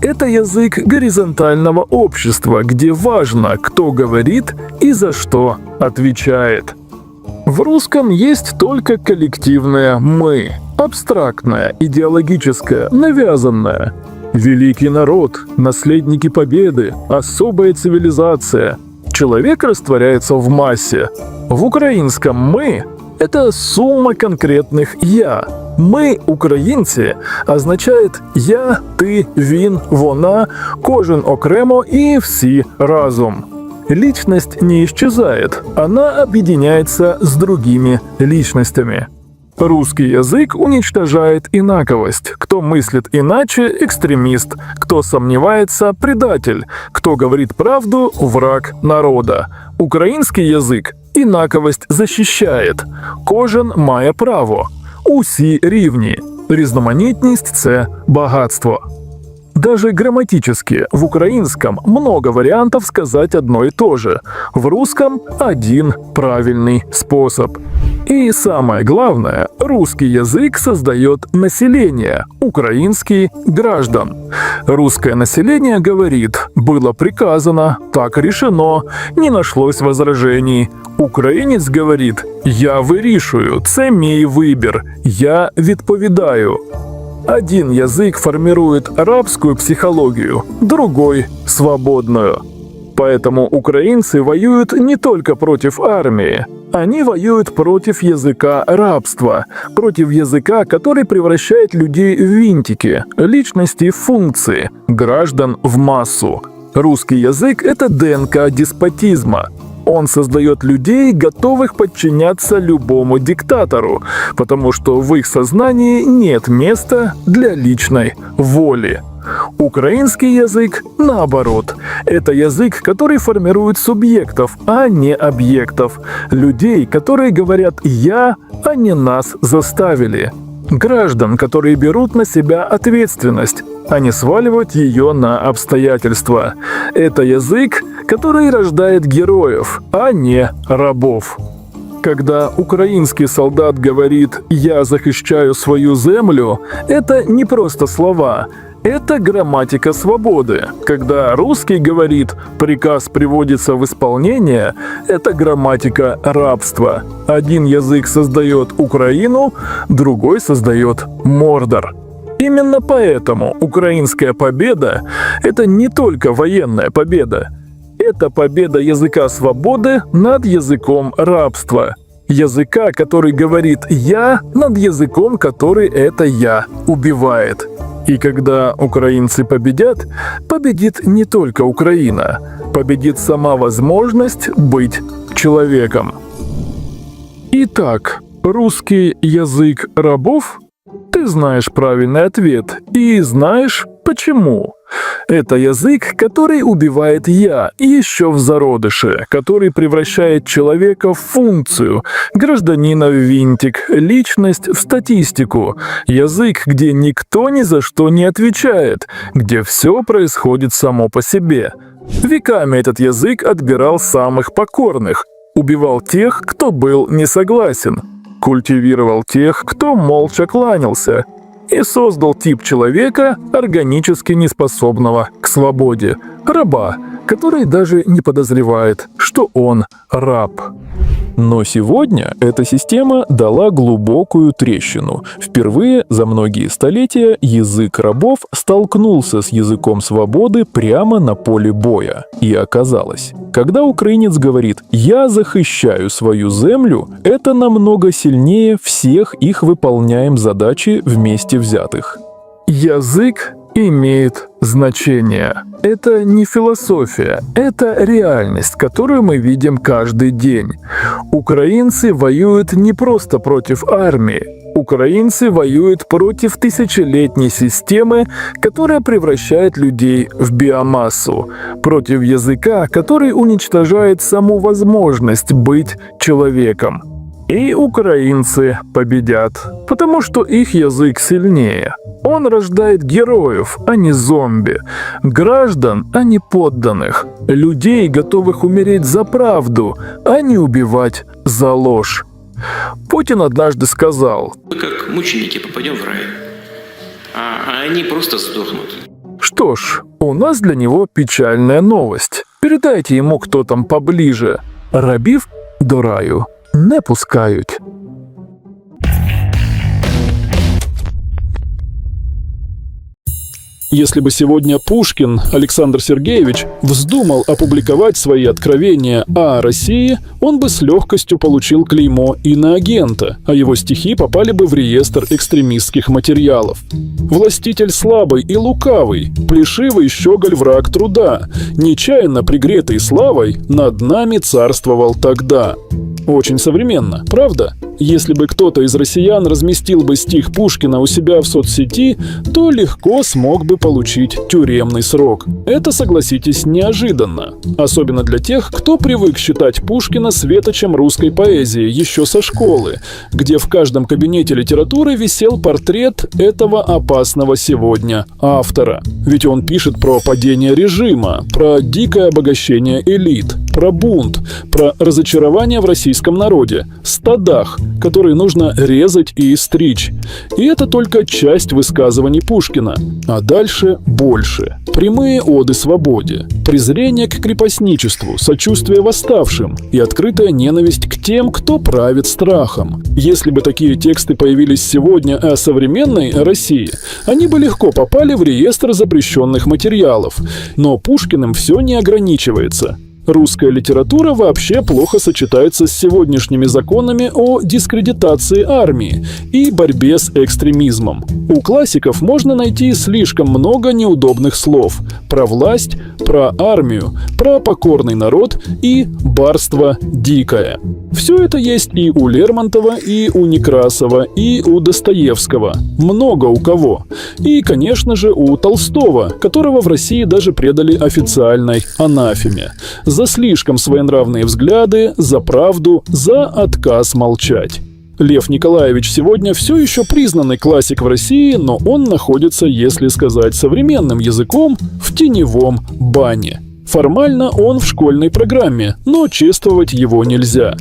Это язык горизонтального общества, где важно, кто говорит и за что отвечает. В русском есть только коллективное «мы», абстрактное, идеологическое, навязанное. Великий народ, наследники победы, особая цивилизация. Человек растворяется в массе. В украинском «мы» — это сумма конкретных «я». «Мы, українці» означает «я», «ты», «він», «вона», «кожен окремо» и «всі разом». Личность не исчезает, она объединяется с другими личностями. Русский язык уничтожает инаковость. Кто мыслит иначе – экстремист. Кто сомневается – предатель. Кто говорит правду – враг народа. Украинский язык инаковость защищает. Кожен має право. Усі рівні. Різноманітність – це багатство. Даже грамматически в украинском много вариантов сказать одно и то же. В русском один правильный способ. И самое главное, русский язык создает население, украинский – граждан. Русское население говорит «было приказано», «так решено», «не нашлось возражений». Українець говорит «я вирішую», «це мій вибір», «я відповідаю». Один язык формирует арабскую психологию, другой – свободную. Поэтому украинцы воюют не только против армии. Они воюют против языка рабства, против языка, который превращает людей в винтики, личности в функции, граждан в массу. Русский язык – это ДНК деспотизма. Он создает людей, готовых подчиняться любому диктатору, потому что в их сознании нет места для личной воли. Украинский язык, наоборот, это язык, который формирует субъектов, а не объектов, людей, которые говорят «я», а не «нас заставили», граждан, которые берут на себя ответственность, а не сваливать ее на обстоятельства. Это язык, который рождает героев, а не рабов. Когда украинский солдат говорит «я захищаю свою землю», это не просто слова, это грамматика свободы. Когда русский говорит «приказ приводится в исполнение», это грамматика рабства. Один язык создает Украину, другой создает Мордор. Именно поэтому украинская победа – это не только военная победа. Это победа языка свободы над языком рабства. Языка, который говорит «я», над языком, который это «я» убивает. И когда украинцы победят, победит не только Украина, победит сама возможность быть человеком. Итак, русский язык рабов? Ты знаешь правильный ответ и знаешь почему. Это язык, который убивает «я» еще в зародыше, который превращает человека в функцию, гражданина в винтик, личность в статистику. Язык, где никто ни за что не отвечает, где все происходит само по себе. Веками этот язык отбирал самых покорных, убивал тех, кто был не согласен, культивировал тех, кто молча кланялся, и создал тип человека, органически неспособного к свободе, раба, который даже не подозревает, что он раб. Но сегодня эта система дала глубокую трещину. Впервые за многие столетия язык рабов столкнулся с языком свободы прямо на поле боя. И оказалось, когда украинец говорит «я захищаю свою землю», это намного сильнее всех их выполняем задачи вместе взятых. Язык имеет значение. Это не философия, это реальность, которую мы видим каждый день. Украинцы воюют не просто против армии. Украинцы воюют против тысячелетней системы, которая превращает людей в биомассу, против языка, который уничтожает саму возможность быть человеком. И украинцы победят, потому что их язык сильнее. Он рождает героев, а не зомби, граждан, а не подданных, людей, готовых умереть за правду, а не убивать за ложь. Путин однажды сказал: «Мы как мученики попадем в рай, а они просто сдохнут». Что ж, у нас для него печальная новость. Передайте ему, кто там поближе. Рабів до раю не пускають. Если бы сегодня Пушкин Александр Сергеевич вздумал опубликовать свои откровения о России, он бы с легкостью получил клеймо иноагента, а его стихи попали бы в реестр экстремистских материалов. Властитель слабый и лукавый, плешивый щеголь враг труда, нечаянно пригретый славой, над нами царствовал тогда. Очень современно, правда? Если бы кто-то из россиян разместил бы стих Пушкина у себя в соцсети, то легко смог бы получить тюремный срок. Это, согласитесь, неожиданно. Особенно для тех, кто привык считать Пушкина светочем русской поэзии еще со школы, где в каждом кабинете литературы висел портрет этого опасного сегодня автора. Ведь он пишет про падение режима, про дикое обогащение элит, про бунт, про разочарование в российском народе, стадах, которые нужно резать и стричь. И это только часть высказываний Пушкина. А дальше больше. Прямые оды свободе, презрение к крепостничеству, сочувствие восставшим и открытая ненависть к тем, кто правит страхом. Если бы такие тексты появились сегодня о современной России, они бы легко попали в реестр запрещенных материалов. Но Пушкиным все не ограничивается. Русская литература вообще плохо сочетается с сегодняшними законами о дискредитации армии и борьбе с экстремизмом. У классиков можно найти слишком много неудобных слов про власть, про армию, про покорный народ и барство дикое. Все это есть и у Лермонтова, и у Некрасова, и у Достоевского. Много у кого. И, конечно же, у Толстого, которого в России даже предали официальной анафеме. За слишком своенравные взгляды, за правду, за отказ молчать. Лев Николаевич сегодня все еще признанный классик в России, но он находится, если сказать современным языком, в теневом бане. Формально он в школьной программе, но чествовать его нельзя.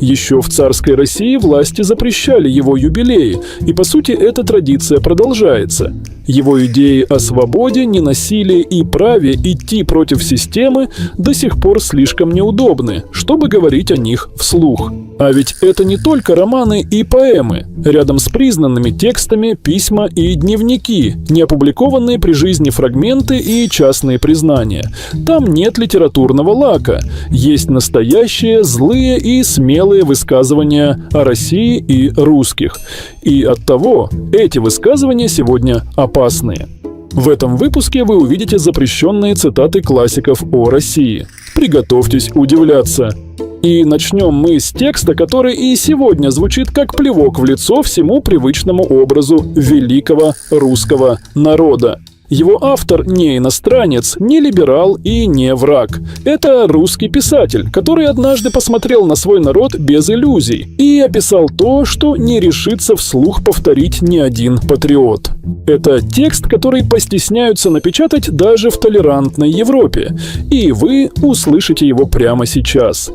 Еще в царской России власти запрещали его юбилеи, и по сути эта традиция продолжается. Его идеи о свободе, ненасилии и праве идти против системы до сих пор слишком неудобны, чтобы говорить о них вслух. А ведь это не только романы и поэмы. Рядом с признанными текстами письма и дневники, неопубликованные при жизни фрагменты и частные признания. Там нет литературного лака. Есть настоящие, злые и смелые высказывания о России и русских. И оттого эти высказывания сегодня опасные. В этом выпуске вы увидите запрещенные цитаты классиков о России. Приготовьтесь удивляться. И начнем мы с текста, который и сегодня звучит как плевок в лицо всему привычному образу великого русского народа. Его автор не иностранец, не либерал и не враг. Это русский писатель, который однажды посмотрел на свой народ без иллюзий и описал то, что не решится вслух повторить ни один патриот. Это текст, который постесняются напечатать даже в толерантной Европе. И вы услышите его прямо сейчас.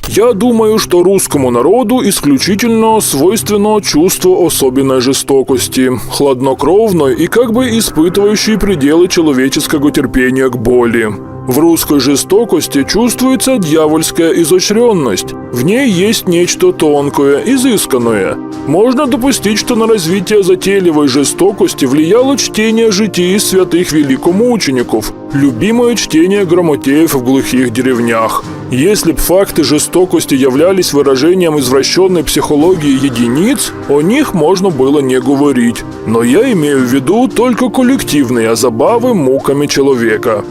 Я думаю, что русскому народу исключительно свойственно чувство особенной жестокости, хладнокровной и как бы испытывающей пределы человеческого терпения к боли. В русской жестокости чувствуется дьявольская изощренность. В ней есть нечто тонкое, изысканное. Можно допустить, что на развитие затейливой жестокости влияло чтение житий святых великомучеников, любимое чтение грамотеев в глухих деревнях. Если б факты жестокости являлись выражением извращенной психологии единиц, о них можно было не говорить. Но я имею в виду только коллективные забавы муками человека.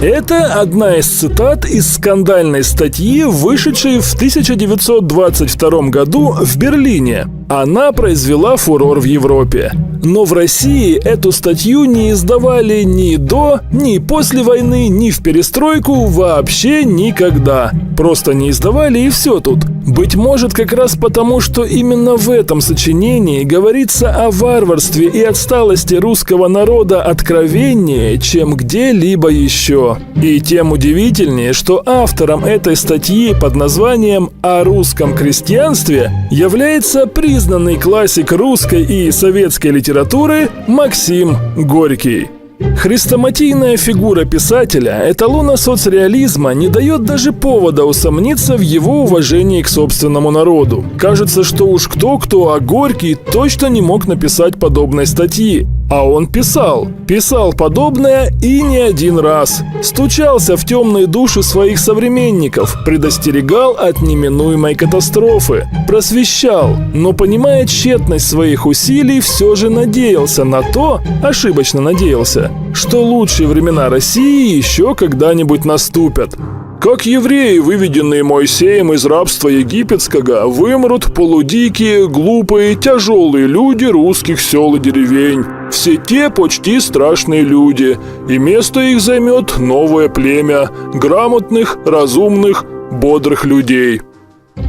Это одна из цитат из скандальной статьи, вышедшей в 1922 году в Берлине. Она произвела фурор в Европе. Но в России эту статью не издавали ни до, ни после войны, ни в перестройку, вообще никогда. Просто не издавали, и все тут. Быть может, как раз потому, что именно в этом сочинении говорится о варварстве и отсталости русского народа откровеннее, чем где-либо еще. И тем удивительнее, что автором этой статьи под названием «О русском крестьянстве» является признанный классик русской и советской литературы Максим Горький. Хрестоматийная фигура писателя, эталона соцреализма, не дает даже повода усомниться в его уважении к собственному народу. Кажется, что уж кто-кто, а Горький точно не мог написать подобной статьи. А он писал подобное и не один раз. Стучался в темные души своих современников, предостерегал от неминуемой катастрофы, просвещал, но, понимая тщетность своих усилий, все же надеялся на то, ошибочно надеялся, что лучшие времена России еще когда-нибудь наступят. Как евреи, выведенные Моисеем из рабства египетского, вымрут полудикие, глупые, тяжелые люди русских сел и деревень. Все те почти страшные люди, и место их займет новое племя грамотных, разумных, бодрых людей.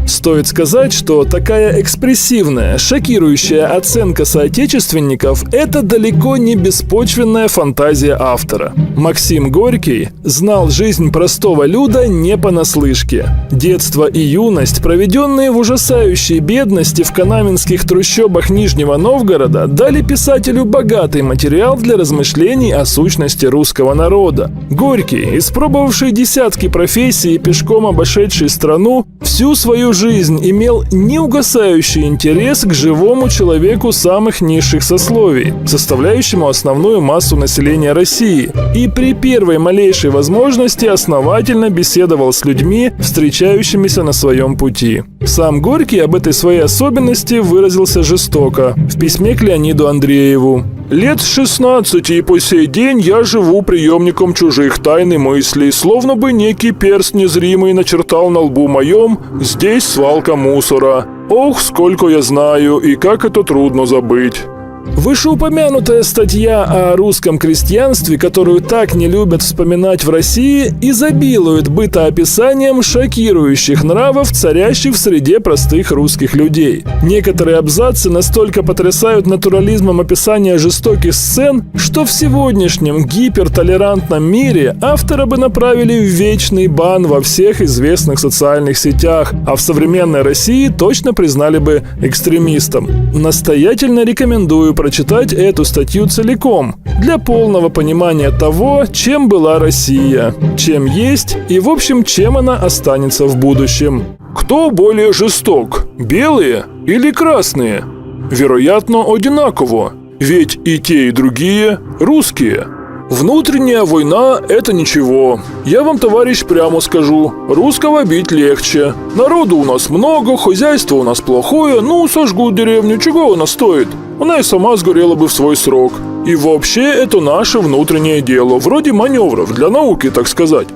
Стоит сказать, что такая экспрессивная, шокирующая оценка соотечественников – это далеко не беспочвенная фантазия автора. Максим Горький знал жизнь простого люда не понаслышке. Детство и юность, проведенные в ужасающей бедности в канавинских трущобах Нижнего Новгорода, дали писателю богатый материал для размышлений о сущности русского народа. Горький, испробовавший десятки профессий и пешком обошедший страну, всю свою жизнь имел неугасающий интерес к живому человеку самых низших сословий, составляющему основную массу населения России, и при первой малейшей возможности основательно беседовал с людьми, встречающимися на своем пути. Сам Горький об этой своей особенности выразился жестоко в письме к Леониду Андрееву. «Лет с 16 и по сей день я живу приемником чужих тайн и мыслей, словно бы некий перст незримый начертал на лбу моем: здесь свалка мусора. Ох, сколько я знаю, и как это трудно забыть». Вышеупомянутая статья о русском крестьянстве, которую так не любят вспоминать в России, изобилует бытоописанием шокирующих нравов, царящих в среде простых русских людей. Некоторые абзацы настолько потрясают натурализмом описания жестоких сцен, что в сегодняшнем гипертолерантном мире автора бы направили в вечный бан во всех известных социальных сетях, а в современной России точно признали бы экстремистом. Настоятельно рекомендую прочитать эту статью целиком, для полного понимания того, чем была Россия, чем есть и, в общем, чем она останется в будущем. Кто более жесток, белые или красные? Вероятно, одинаково, ведь и те, и другие русские. Внутренняя война – это ничего. Я вам, товарищ, прямо скажу, русского бить легче. Народу у нас много, хозяйство у нас плохое, ну, сожгут деревню, чего она стоит? Она и сама сгорела бы в свой срок. И вообще, это наше внутреннее дело, вроде маневров, для науки, так сказать.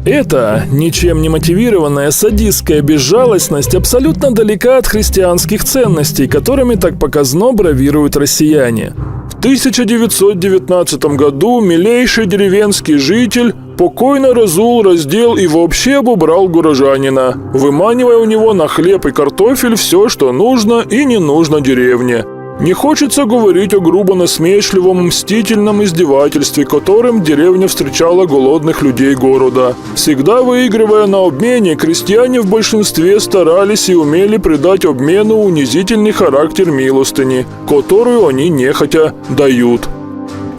Эта ничем не мотивированная садистская безжалостность абсолютно далека от христианских ценностей, которыми так показно бравируют россияне. В 1919 году милейший деревенский житель покойно разул, раздел и вообще обобрал горожанина, выманивая у него на хлеб и картофель все, что нужно и не нужно деревне. Не хочется говорить о грубо насмешливом, мстительном издевательстве, которым деревня встречала голодных людей города. Всегда выигрывая на обмене, крестьяне в большинстве старались и умели придать обмену унизительный характер милостыни, которую они нехотя дают.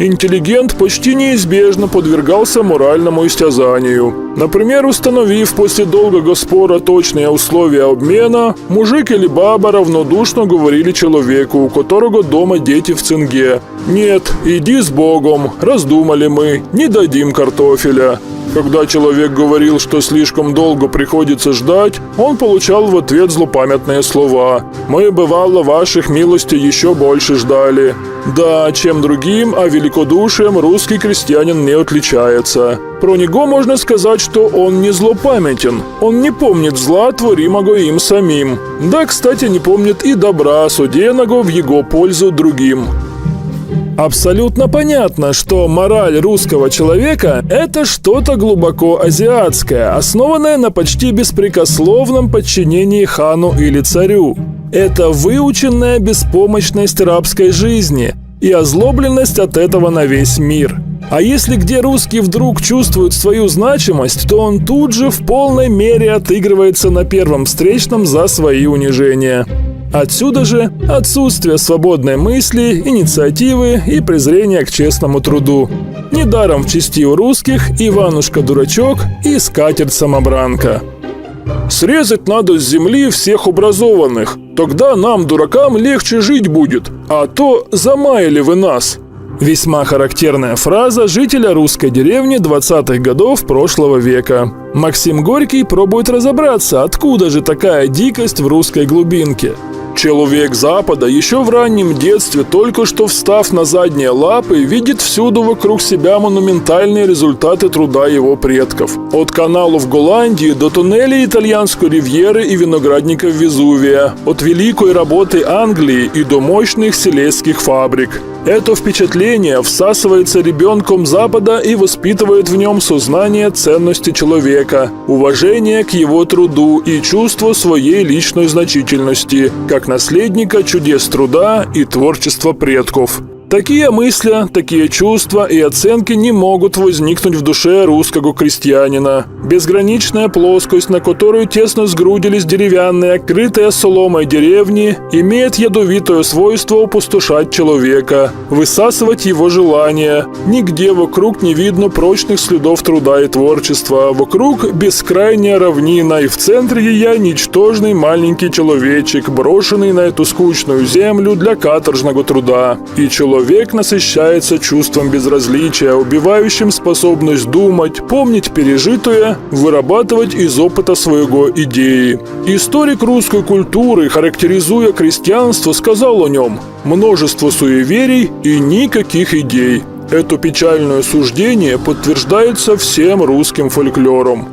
интеллигент почти неизбежно подвергался моральному истязанию. Например, установив после долгого спора точные условия обмена, мужик или баба равнодушно говорили человеку, у которого дома дети в цинге: «Нет, иди с Богом, раздумали мы, не дадим картофеля». Когда человек говорил, что слишком долго приходится ждать, он получал в ответ злопамятные слова: «Мы, бывало, ваших милостей еще больше ждали». Да, чем другим, а великодушием русский крестьянин не отличается. Про него можно сказать, что он не злопамятен. Он не помнит зла, творимого им самим. Да, кстати, не помнит и добра, содеянного в его пользу другим. Абсолютно понятно, что мораль русского человека – это что-то глубоко азиатское, основанное на почти беспрекословном подчинении хану или царю. Это выученная беспомощность рабской жизни и озлобленность от этого на весь мир. А если где русский вдруг чувствует свою значимость, то он тут же в полной мере отыгрывается на первом встречном за свои унижения. Отсюда же отсутствие свободной мысли, инициативы и презрения к честному труду. Недаром в чести у русских Иванушка-дурачок и скатерть-самобранка. Срезать надо с земли всех образованных, тогда нам, дуракам, легче жить будет, а то замаяли вы нас. Весьма характерная фраза жителя русской деревни 20-х годов прошлого века. Максим Горький пробует разобраться, откуда же такая дикость в русской глубинке. Человек Запада еще в раннем детстве, только что встав на задние лапы, видит всюду вокруг себя монументальные результаты труда его предков. От каналов Голландии до туннелей итальянской ривьеры и виноградников Везувия, от великой работы Англии и до мощных силезских фабрик. Это впечатление всасывается ребенком Запада и воспитывает в нем сознание ценности человека, уважение к его труду и чувство своей личной значительности, как наследника чудес труда и творчества предков. Такие мысли, такие чувства и оценки не могут возникнуть в душе русского крестьянина. Безграничная плоскость, на которую тесно сгрудились деревянные, крытые соломой деревни, имеет ядовитое свойство опустошать человека, высасывать его желания. Нигде вокруг не видно прочных следов труда и творчества. Вокруг бескрайняя равнина, и в центре ее ничтожный маленький человечек, брошенный на эту скучную землю для каторжного труда. И человек насыщается чувством безразличия, убивающим способность думать, помнить пережитое, вырабатывать из опыта своего идеи. Историк русской культуры, характеризуя крестьянство, сказал о нем: «Множество суеверий и никаких идей». Это печальное суждение подтверждается всем русским фольклором.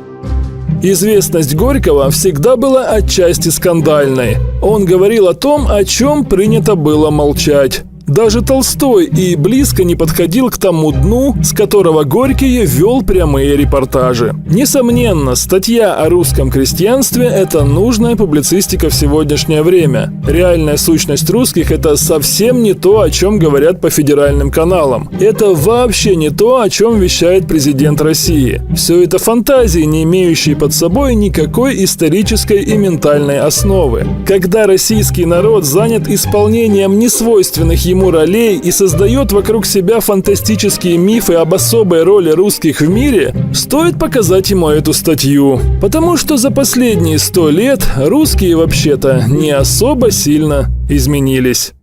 Известность Горького всегда была отчасти скандальной. Он говорил о том, о чем принято было молчать. Даже Толстой и близко не подходил к тому дну, с которого Горький вел прямые репортажи. Несомненно, статья о русском крестьянстве – это нужная публицистика в сегодняшнее время. Реальная сущность русских – это совсем не то, о чем говорят по федеральным каналам. Это вообще не то, о чем вещает президент России. Все это фантазии, не имеющие под собой никакой исторической и ментальной основы. Когда российский народ занят исполнением несвойственных ему ролей и создает вокруг себя фантастические мифы об особой роли русских в мире, стоит показать ему эту статью. Потому что за последние 100 лет русские вообще-то не особо сильно изменились.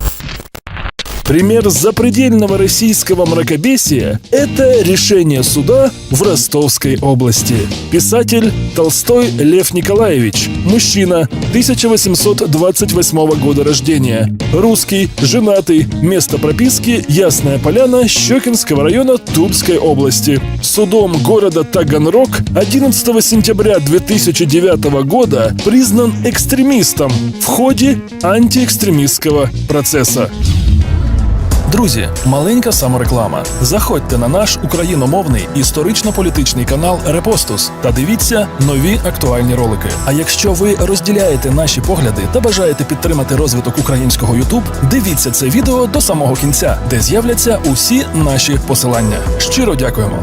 Пример запредельного российского мракобесия – это решение суда в Ростовской области. Писатель Толстой Лев Николаевич. Мужчина, 1828 года рождения. Русский, женатый. Место прописки – Ясная Поляна Щекинского района Тульской области. Судом города Таганрог 11 сентября 2009 года признан экстремистом в ході антиекстремістського процесу. Друзі, маленька самореклама. Заходьте на наш україномовний історично-політичний канал Репостус та дивіться нові актуальні ролики. А якщо ви розділяєте наші погляди та бажаєте підтримати розвиток українського YouTube, дивіться це відео до самого кінця, де з'являться усі наші посилання. Щиро дякуємо.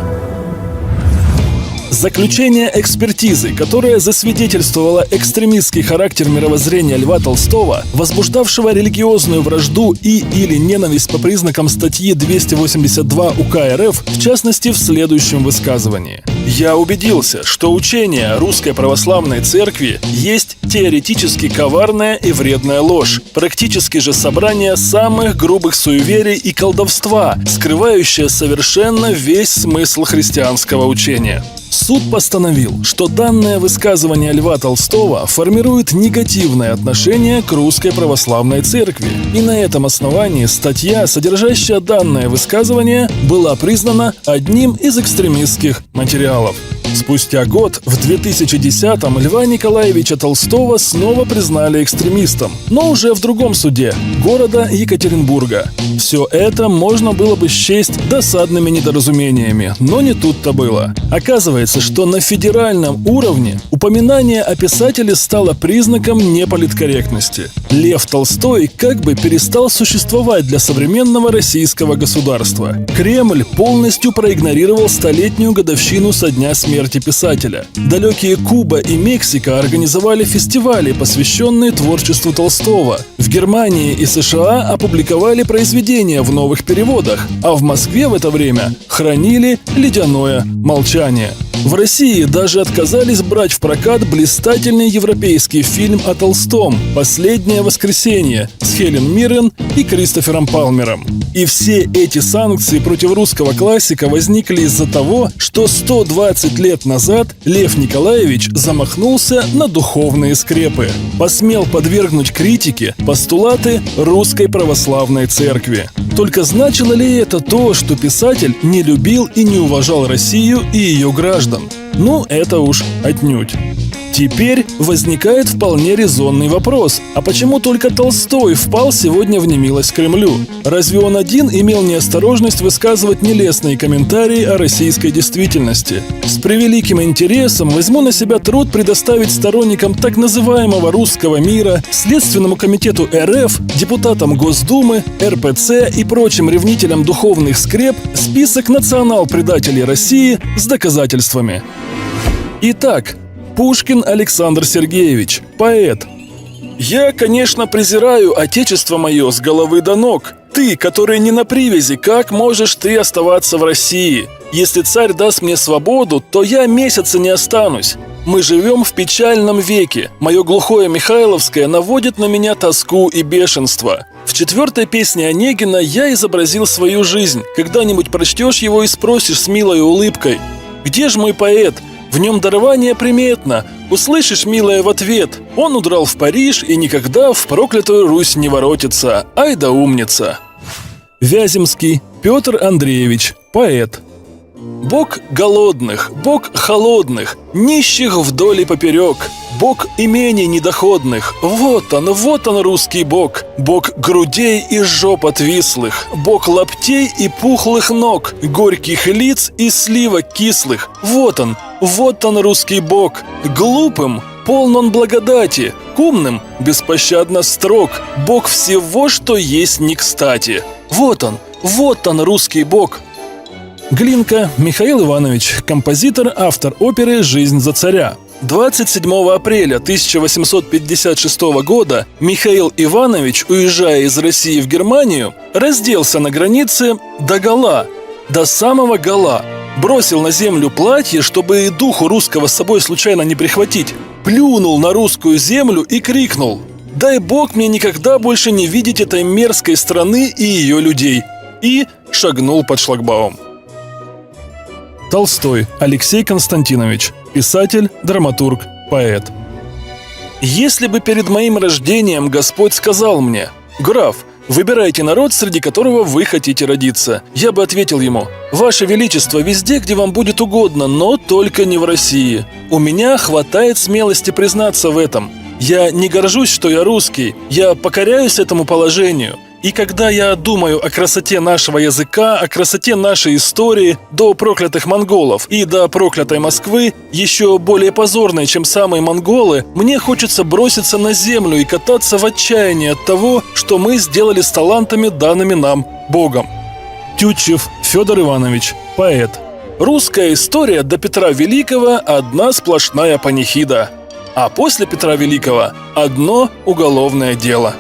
Заключение экспертизы, которая засвидетельствовала экстремистский характер мировоззрения Льва Толстого, возбуждавшего религиозную вражду и или ненависть по признакам статьи 282 УК РФ, в частности в следующем высказывании. «Я убедился, что учение Русской Православной Церкви есть теоретически коварная и вредная ложь, практически же собрание самых грубых суеверий и колдовства, скрывающее совершенно весь смысл христианского учения». Суд постановил, что данное высказывание Льва Толстого формирует негативное отношение к Русской Православной Церкви, и на этом основании статья, содержащая данное высказывание, была признана одним из экстремистских материалов. Спустя год, в 2010-м, Льва Николаевича Толстого снова признали экстремистом, но уже в другом суде – города Екатеринбурга. Все это можно было бы счесть досадными недоразумениями, но не тут-то было. Оказывается, что на федеральном уровне упоминание о писателе стало признаком неполиткорректности. Лев Толстой как бы перестал существовать для современного российского государства. Кремль полностью проигнорировал столетнюю годовщину со дня смерти писателя. Далекие Куба и Мексика организовали фестивали, посвященные творчеству Толстого. В Германии и США опубликовали произведения в новых переводах, а в Москве в это время хранили ледяное молчание. В России даже отказались брать в прокат блистательный европейский фильм о Толстом «Последнее воскресенье» с Хелен Миррен и Кристофером Палмером. И все эти санкции против русского классика возникли из-за того, что 120 лет назад Лев Николаевич замахнулся на духовные скрепы, посмел подвергнуть критике постулаты Русской Православной Церкви. Только значило ли это то, что писатель не любил и не уважал Россию и ее граждан? Ну, это уж отнюдь. Теперь возникает вполне резонный вопрос: а почему только Толстой впал сегодня в немилость Кремлю? Разве он один имел неосторожность высказывать нелестные комментарии о российской действительности? С превеликим интересом возьму на себя труд предоставить сторонникам так называемого русского мира, Следственному комитету РФ, депутатам Госдумы, РПЦ и прочим ревнителям духовных скреп список национал-предателей России с доказательствами. Итак, Пушкин Александр Сергеевич, поэт. «Я, конечно, презираю отечество мое с головы до ног. Ты, который не на привязи, как можешь ты оставаться в России? Если царь даст мне свободу, то я месяца не останусь. Мы живем в печальном веке. Мое глухое Михайловское наводит на меня тоску и бешенство. В 4-й песне Онегина я изобразил свою жизнь. Когда-нибудь прочтешь его и спросишь с милой улыбкой: где ж мой поэт? В нем дарование приметно. Услышишь, милая, в ответ: он удрал в Париж и никогда в проклятую Русь не воротится. Ай да умница!» Вяземский Петр Андреевич, поэт. «Бог голодных, Бог холодных, нищих вдоль и поперек, Бог имений недоходных, вот он, русский Бог, Бог грудей и жоп отвислых, Бог лаптей и пухлых ног, горьких лиц и сливок кислых, вот он, русский Бог, глупым полн он благодати, к умным беспощадно строг, Бог всего, что есть не кстати, вот он, русский Бог». Глинка Михаил Иванович, композитор, автор оперы «Жизнь за царя». 27 апреля 1856 года Михаил Иванович, уезжая из России в Германию, разделся на границе догола, до самого гола, бросил на землю платье, чтобы духу русского с собой случайно не прихватить, плюнул на русскую землю и крикнул: «Дай Бог мне никогда больше не видеть этой мерзкой страны и ее людей!» и шагнул под шлагбаум. Толстой Алексей Константинович, писатель, драматург, поэт. «Если бы перед моим рождением Господь сказал мне: граф, выбирайте народ, среди которого вы хотите родиться, я бы ответил ему: Ваше Величество, везде, где вам будет угодно, но только не в России. У меня хватает смелости признаться в этом. Я не горжусь, что я русский, я покоряюсь этому положению. И когда я думаю о красоте нашего языка, о красоте нашей истории, до проклятых монголов и до проклятой Москвы, еще более позорной, чем самые монголы, мне хочется броситься на землю и кататься в отчаянии от того, что мы сделали с талантами, данными нам Богом». Тютчев Федор Иванович, поэт. Русская история до Петра Великого – одна сплошная панихида, а после Петра Великого – одно уголовное дело.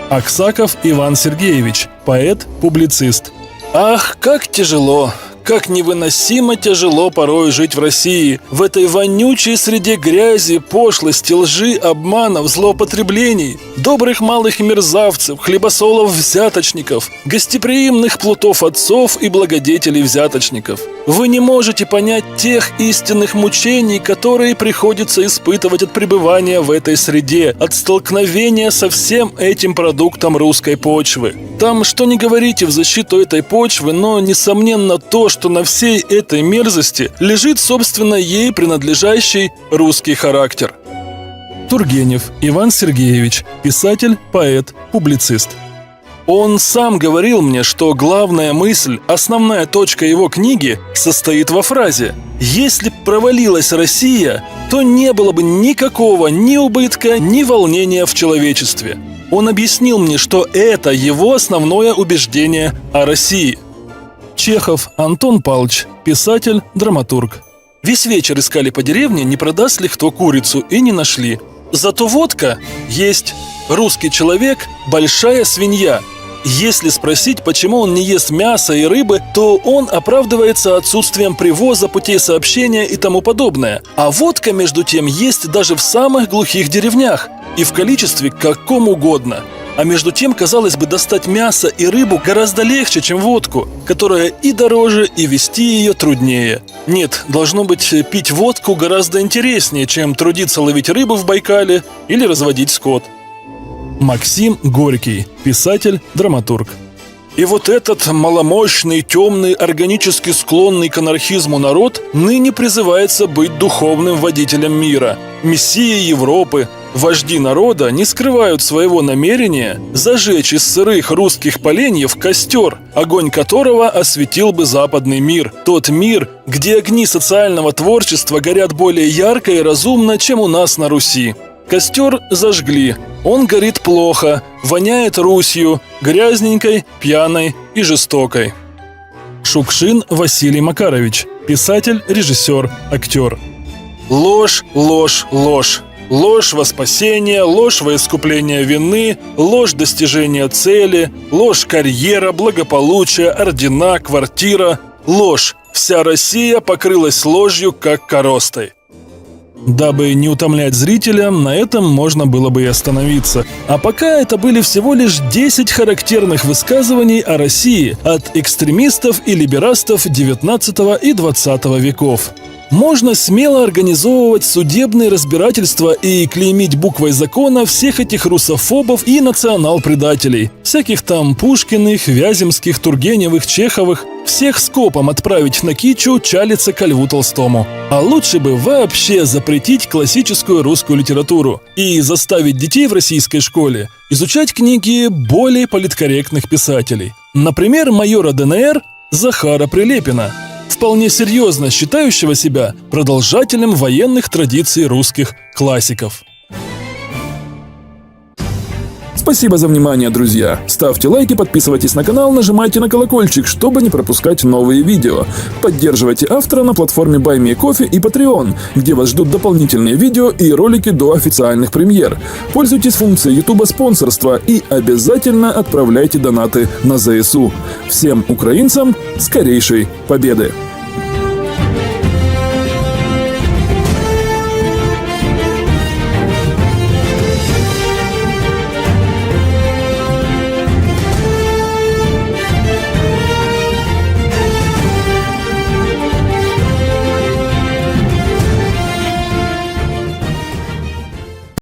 Аксаков Иван Сергеевич, поэт-публицист. Ах, как тяжело, как невыносимо тяжело порой жить в России, в этой вонючей среде грязи, пошлости, лжи, обманов, злоупотреблений, добрых малых мерзавцев, хлебосолов-взяточников, гостеприимных плутов-отцов и благодетелей-взяточников. Вы не можете понять тех истинных мучений, которые приходится испытывать от пребывания в этой среде, от столкновения со всем этим продуктом русской почвы. Там, что не говорите в защиту этой почвы, но, несомненно, то, что на всей этой мерзости лежит, собственно, ей принадлежащий русский характер. Тургенев Иван Сергеевич, писатель, поэт, публицист. Он сам говорил мне, что главная мысль, основная точка его книги состоит во фразе: «Если б провалилась Россия, то не было бы никакого ни убытка, ни волнения в человечестве». Он объяснил мне, что это его основное убеждение о России. Чехов Антон Павлович, писатель, драматург. Весь вечер искали по деревне, не продаст ли кто курицу, и не нашли. Зато водка есть. Русский человек – большая свинья. Если спросить, почему он не ест мяса и рыбы, то он оправдывается отсутствием привоза, путей сообщения и тому подобное. А водка, между тем, есть даже в самых глухих деревнях и в количестве каком угодно. А между тем, казалось бы, достать мясо и рыбу гораздо легче, чем водку, которая и дороже, и везти ее труднее. Нет, должно быть, пить водку гораздо интереснее, чем трудиться ловить рыбу в Байкале или разводить скот. Максим Горький, писатель, драматург. И вот этот маломощный, темный, органически склонный к анархизму народ ныне призывается быть духовным водителем мира, мессией Европы. Вожди народа не скрывают своего намерения зажечь из сырых русских поленьев костер, огонь которого осветил бы западный мир. Тот мир, где огни социального творчества горят более ярко и разумно, чем у нас на Руси. Костер зажгли. Он горит плохо, воняет Русью, грязненькой, пьяной и жестокой. Шукшин Василий Макарович, писатель, режиссер, актер. Ложь, ложь, ложь. Ложь во спасение, ложь во искупление вины, ложь достижения цели, ложь карьера, благополучие, ордена, квартира. Ложь. Вся Россия покрылась ложью, как коростой. Дабы не утомлять зрителя, на этом можно было бы и остановиться. А пока это были всего лишь 10 характерных высказываний о России от экстремистов и либерастов XIX и XX веков. Можно смело организовывать судебные разбирательства и клеймить буквой закона всех этих русофобов и национал-предателей. Всяких там Пушкиных, Вяземских, Тургеневых, Чеховых. Всех скопом отправить на кичу чалиться ко Льву Толстому. А лучше бы вообще запретить классическую русскую литературу и заставить детей в российской школе изучать книги более политкорректных писателей. Например, майора ДНР Захара Прилепина, вполне серьезно считающего себя продолжателем военных традиций русских классиков. Спасибо за внимание, друзья. Ставьте лайки, подписывайтесь на канал, нажимайте на колокольчик, чтобы не пропускать новые видео. Поддерживайте автора на платформе Buy Me Coffee и Patreon, где вас ждут дополнительные видео и ролики до официальных премьер. Пользуйтесь функцией YouTube спонсорства и обязательно отправляйте донаты на ЗСУ. Всем украинцам скорейшей победы!